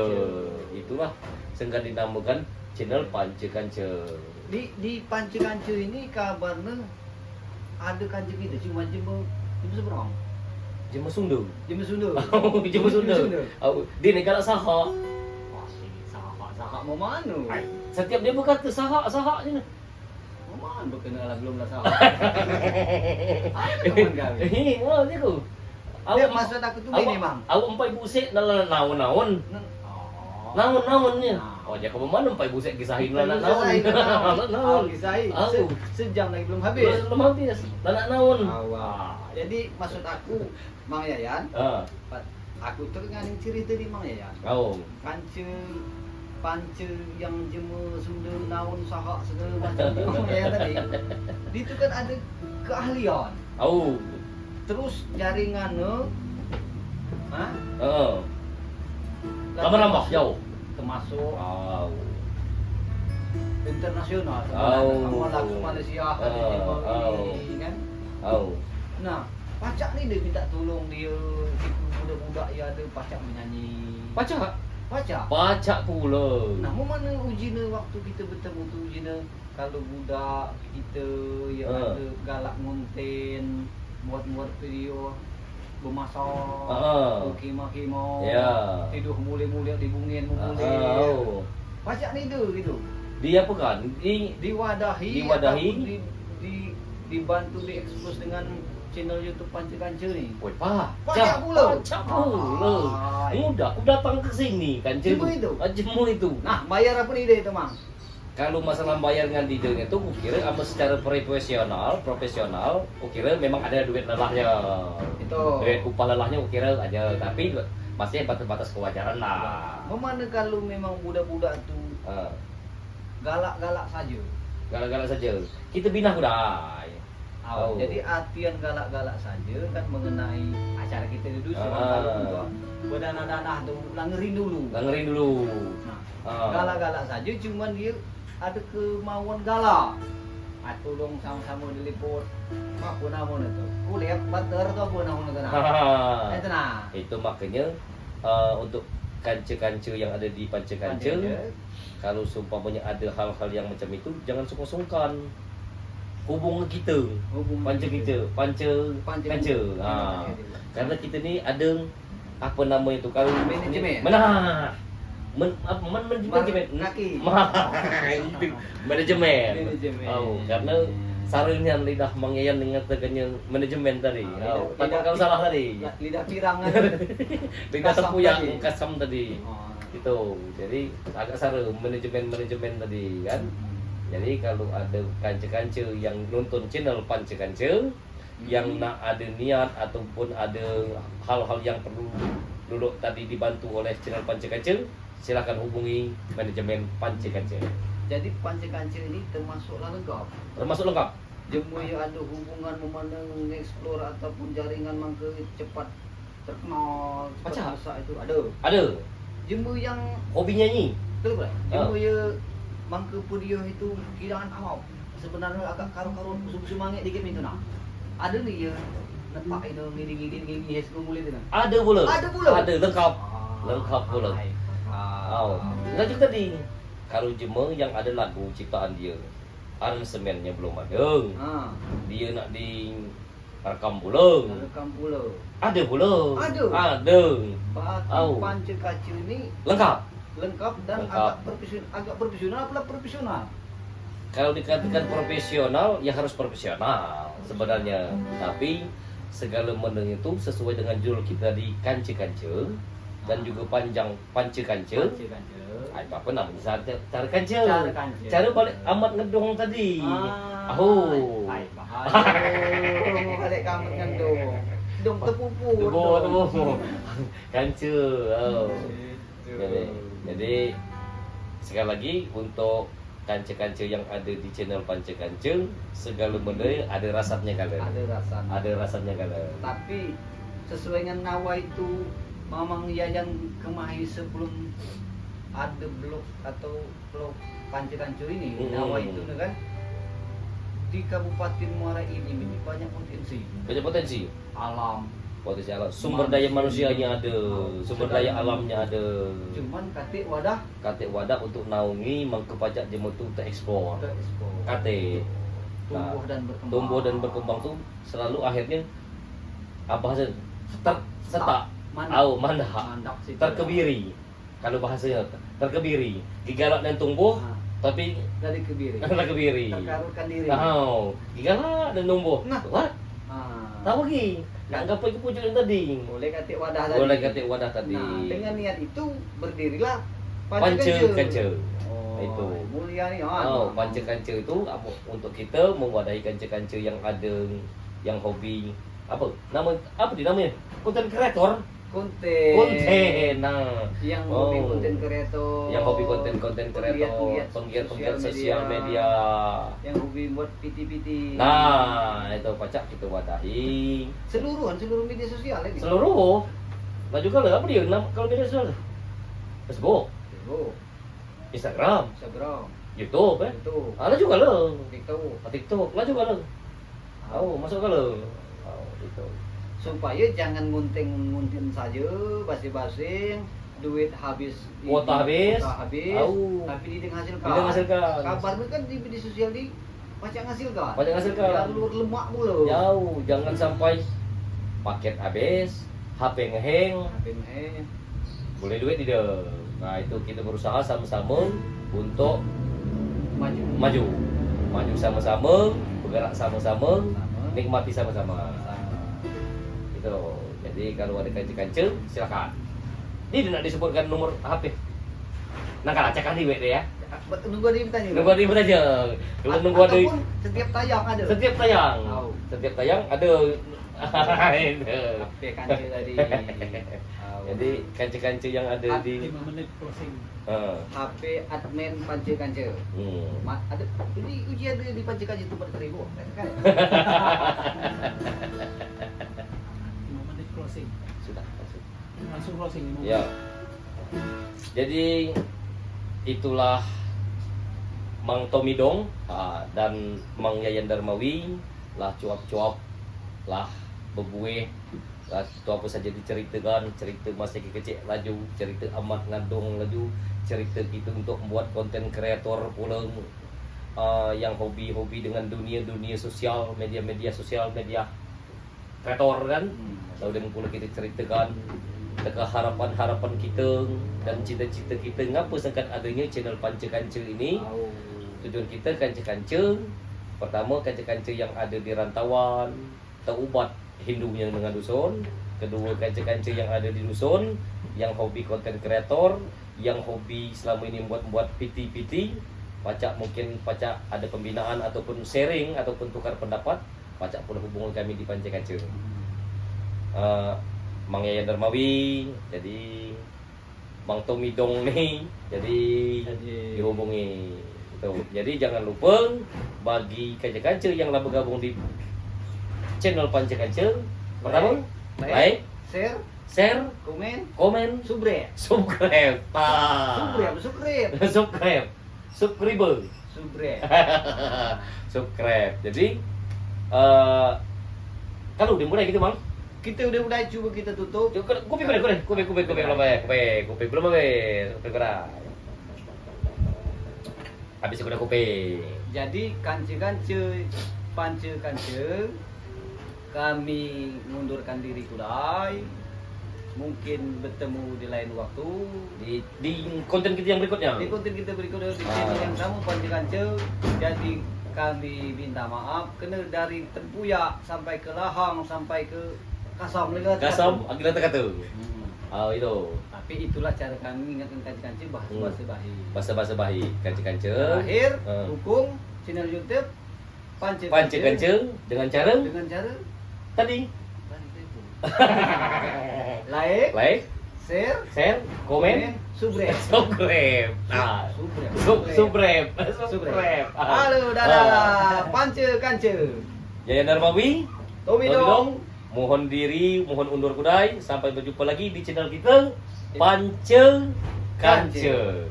Speaker 1: Itulah sehingga dinamakan channel Pancakanca.
Speaker 2: Di Pancakanca ini kabarnya ada kanca kita cuma jemur seberang.
Speaker 1: Jemur Sunda.
Speaker 2: Jemur Sunda.
Speaker 1: Di negara Sahak.
Speaker 2: Sahak mau mana?
Speaker 1: Setiap dia berkata Sahak je.
Speaker 2: Mana berkenalan belum lah Sahak. Teman kami.
Speaker 1: Dia tu.
Speaker 2: Awak maksud aku tu ini mang.
Speaker 1: Awak empai busik naon-naon. Naon-naonnya. Dia ke mana empai busik kisahin naon.
Speaker 2: Naon kisahin. Sejam lagi belum habis.
Speaker 1: Naon.
Speaker 2: Jadi maksud aku Mang Yayan. Aku teringat cerita di Mang Yayan. Panca yang jemur Sunda naun Sahak segala macam yang tadi. Itu kan ada keahlian. Terus jaringannya
Speaker 1: nambah jauh.
Speaker 2: Termasuk internasional sama lagu Malaysia kan. Nah, pacak ni dia minta tolong dia budak-budak yang ada pacak menyanyi. Pacak pula. Nah, mana ujinya waktu kita bertemu tu ujinya kalau budak kita yang ada galak konten buat video bermasak, kemah-kemah, tidur mulia-mulia di bungin memulih. Pacak ni tu gitu.
Speaker 1: Dia apa kan?
Speaker 2: Diwadahi. Dibantu diekspos dengan channel YouTube Pancakanca ni.
Speaker 1: Pacak pula. Mudah, aku datang ke sini kan jemur itu.
Speaker 2: Nah, bayar apa ni dia tu, Mang?
Speaker 1: Kalau masalah bayar dengan detailnya itu, kukira sama secara profesional, kukira memang ada duit lelahnya. Duit upah lelahnya kukira aja, tapi masih batas-batas kewajaran lah.
Speaker 2: Mana kalau memang budak-budak tu galak-galak saja.
Speaker 1: Kita bina budaya. Oh.
Speaker 2: Jadi artian galak-galak saja kan mengenai acara kita di dusun. Kalau berdana-dana tuh langerin dulu.
Speaker 1: Dengerin dulu.
Speaker 2: Nah,
Speaker 1: Ah.
Speaker 2: galak-galak saja cuman dia ada kemauan galak. Tolong sama-sama diliput. Apa namanya tuh? Kuliah butter atau apa namanya tuh? Itu nah.
Speaker 1: Itu makanya untuk kanca-kanca yang ada di panca-kanca, kalau seumpamanya ada hal-hal yang macam itu, jangan sungkan-sungkan hubung kita, panca kita, panca kanca. Karena kita ni ada apa nama itu kalau
Speaker 2: Manajemen.
Speaker 1: Mana? Manajemen.
Speaker 2: Kaki.
Speaker 1: Itu manajemen.
Speaker 2: Manajemen.
Speaker 1: Oh, karena sarungnya lidah mangyayan mengatakannya manajemen tadi.
Speaker 2: Oh,
Speaker 1: Takut kalau salah tadi.
Speaker 2: Lidah pirangan.
Speaker 1: Lidah
Speaker 2: Kasam
Speaker 1: tepuyang
Speaker 2: tadi.
Speaker 1: kasam tadi. Itu. Jadi agak saru manajemen tadi kan. Jadi kalau ada kanca-kanca yang nonton channel panca-kanca yang nak ada niat ataupun ada hal-hal yang perlu dulu tadi dibantu oleh channel panca-kanca, silakan hubungi manajemen panca-kanca.
Speaker 2: Jadi panca-kanca ini termasuklah lengkap.
Speaker 1: Termasuk lengkap.
Speaker 2: Jemu yang ada hubungan memandang explore ataupun jaringan mangke cepat terkenal, cepat
Speaker 1: Macam?
Speaker 2: besar itu ada.
Speaker 1: Ada
Speaker 2: Jemu yang
Speaker 1: hobi nyanyi.
Speaker 2: betul tak? Jemu yang mangke pudio itu kirangan awam. Sebenarnya agak karu-karu semangat dikit itu nak. Ada nih ya nepak itu ngidi-ngidi yes mulai tu nak.
Speaker 1: Ada pula.
Speaker 2: Ada pula?
Speaker 1: Ada lengkap. Lengkap pula. Oh, lanjut tadi. Kalau Jema yang ada lagu ciptaan dia, aransemennya belum ada. Dia nak di rekam pula.
Speaker 2: Rekam pula.
Speaker 1: Ada pula.
Speaker 2: Ada?
Speaker 1: Ada.
Speaker 2: Berarti
Speaker 1: Oh.
Speaker 2: panca-kaca ini
Speaker 1: Lengkap.
Speaker 2: lengkap dan
Speaker 1: Lengkap.
Speaker 2: agak profesional pula profesional.
Speaker 1: Kalau dikatakan profesional, ya harus profesional sebenarnya. Tapi segala meneng itu sesuai dengan judul kita di kanca-kanca dan juga panjang panca-kanca. Apa namanya? Cara kanca.
Speaker 2: Cara kanca.
Speaker 1: Cara balik amat ngedong tadi. Oh.
Speaker 2: Aduh, balik kamu ngandung. Dong terpupu.
Speaker 1: Tepuk. Kanca. Oh.
Speaker 2: Gitu.
Speaker 1: Jadi sekali lagi untuk kanca-kanca yang ada di channel panca-kanca, segala benda ada rasanya kala.
Speaker 2: Ada rasanya.
Speaker 1: Ada rasanya kala.
Speaker 2: Tapi sesuai dengan nawa itu mamang yang kemahi sebelum ada blok atau blok panca-kanca ini, nawa itu kan di Kabupaten Muara ini banyak potensi.
Speaker 1: Banyak potensi.
Speaker 2: Alam.
Speaker 1: Potensi alam. Sumber daya manusianya ada, sumber daya alamnya ada.
Speaker 2: Cuman katik wadah
Speaker 1: Katik wadah untuk naungi mengkepajak jema tu terekspor.
Speaker 2: terekspor.
Speaker 1: Katik.
Speaker 2: Tumbuh dan berkembang.
Speaker 1: Tumbuh dan berkembang tu selalu akhirnya apa hasil? Setak. Mandak.
Speaker 2: Mandak situ.
Speaker 1: Terkebiri. Kalau bahasanya terkebiri. Gigalak dan tumbuh tapi
Speaker 2: Dari kebiri.
Speaker 1: terkebiri.
Speaker 2: Terkarutkan diri.
Speaker 1: Tahu. Gigalak dan tumbuh.
Speaker 2: Nah.
Speaker 1: What? Tahu lagi. Nak gapai ke pucuk yang tadi.
Speaker 2: Boleh katik wadah tadi.
Speaker 1: Boleh katik wadah tadi.
Speaker 2: Nah, dengan niat itu berdirilah
Speaker 1: Panca-kanca.
Speaker 2: Oh,
Speaker 1: Itu.
Speaker 2: mulia ni.
Speaker 1: Panca-kanca itu apa untuk kita mewadahi kanca-kanca yang ada yang hobi apa namanya konten kreator konten
Speaker 2: Yang
Speaker 1: Oh.
Speaker 2: hobi konten kreator.
Speaker 1: yang hobi konten kreator penggiat sosial media
Speaker 2: Yang hobi buat PT-PT.
Speaker 1: nah itu pacak kita wadahi
Speaker 2: Seluruh media sosial ini.
Speaker 1: seluruh lah juga lah apa dia kalau media sosial Facebook
Speaker 2: Facebook,
Speaker 1: Instagram
Speaker 2: Instagram,
Speaker 1: YouTube
Speaker 2: itu,
Speaker 1: ada juga lah
Speaker 2: TikTok.
Speaker 1: TikTok lah juga lah masuk ke lah itu
Speaker 2: Supaya jangan ngunting saja basi-basing, duit habis,
Speaker 1: Kuota habis.
Speaker 2: Au. Tapi tidak menghasilkan.
Speaker 1: Tidak menghasilkan.
Speaker 2: Kabarnya kan di media sosial di pacak menghasilkan.
Speaker 1: Pacak menghasilkan.
Speaker 2: Jalur lemak mulu.
Speaker 1: jauh jangan sampai paket habis HP ngeheng boleh duit tidak nah itu kita berusaha sama-sama untuk maju sama-sama bergerak sama-sama nikmati sama-sama itu jadi kalau ada kanca-kanca silakan ini nak disebutkan nomor HP nah kalau cakap di WD ya
Speaker 2: Nunggu dia bertanya.
Speaker 1: nunggu ada bertanya kalau nunggu ada
Speaker 2: Ataupun setiap tayang ada.
Speaker 1: setiap tayang
Speaker 2: Tahu.
Speaker 1: setiap tayang ada Itu.
Speaker 2: HP kanca tadi.
Speaker 1: Jadi kanca-kanca yang ada di
Speaker 3: 5 menit closing.
Speaker 2: HP admin Panca Kanca. Ada ini ujian di Panca Kanca itu 4.000 kan?
Speaker 3: 5 menit closing.
Speaker 1: Sudah.
Speaker 3: Langsung closing.
Speaker 1: Ya. Jadi itulah Mang Tommy Dong dan Mang Yayan Darmawi lah cuap-cuap lah bebuih lah itu apa saja diceritakan, cerita masa kecil laju, cerita amat ngandung laju, cerita kita untuk membuat konten kreator pulang yang hobi-hobi dengan dunia sosial, media sosial, media kreator kan. Lalu dengan pula kita ceritakan tentang harapan-harapan kita dan cita-cita kita ngapa sangkat adanya channel Panca Kanca ini. Tujuan kita kanca-kanca, pertama kanca-kanca yang ada di rantauan terubat Hindunya dengan dusun, kedua kanca-kanca yang ada di dusun yang hobi konten kreator, yang hobi selama ini buat PT, pacak mungkin pacak ada pembinaan ataupun sharing ataupun tukar pendapat, pacak pula hubungan kami di Panca Kanca. Mang Yayan Darmawi, jadi Mang Tommy Dong nih, jadi dihubungi. Jadi jangan lupa bagi kanca-kanca yang lah bergabung di channel Panca Kanca, pertama like, share, komen, subscribe. Subscribe. Jadi kalau udah mulai gitu, Mang.
Speaker 2: Kita udah coba kita tutup.
Speaker 1: Kopi belum habis. Kopi kurang. Habis udah kopi.
Speaker 2: Jadi kanca-kanca Panca Kanca, kami mundurkan diri kudai. Mungkin bertemu di lain waktu
Speaker 1: Di konten kita yang berikutnya.
Speaker 2: di konten kita berikutnya di channel yang sama Panca Kanca. Jadi kami minta maaf kena dari Tempuyak sampai ke Lahang sampai ke Kasam lagi.
Speaker 1: Kasam, akhirnya kata. Itu.
Speaker 2: Tapi itulah cara kami mengingatkan kanca-kanca bahasa bahi.
Speaker 1: Bahasa bahi kanca-kanca.
Speaker 2: Terakhir, dukung channel YouTube Panca
Speaker 1: Kanca dengan cara tadi.
Speaker 2: Like, share,
Speaker 1: komen,
Speaker 2: subscribe.
Speaker 1: Subscribe.
Speaker 2: Halo, dadah. Panca Kanca.
Speaker 1: Yayan Darmawi,
Speaker 2: Tommy Dong.
Speaker 1: mohon undur kudai. Sampai berjumpa lagi di channel kita Panca Kanca.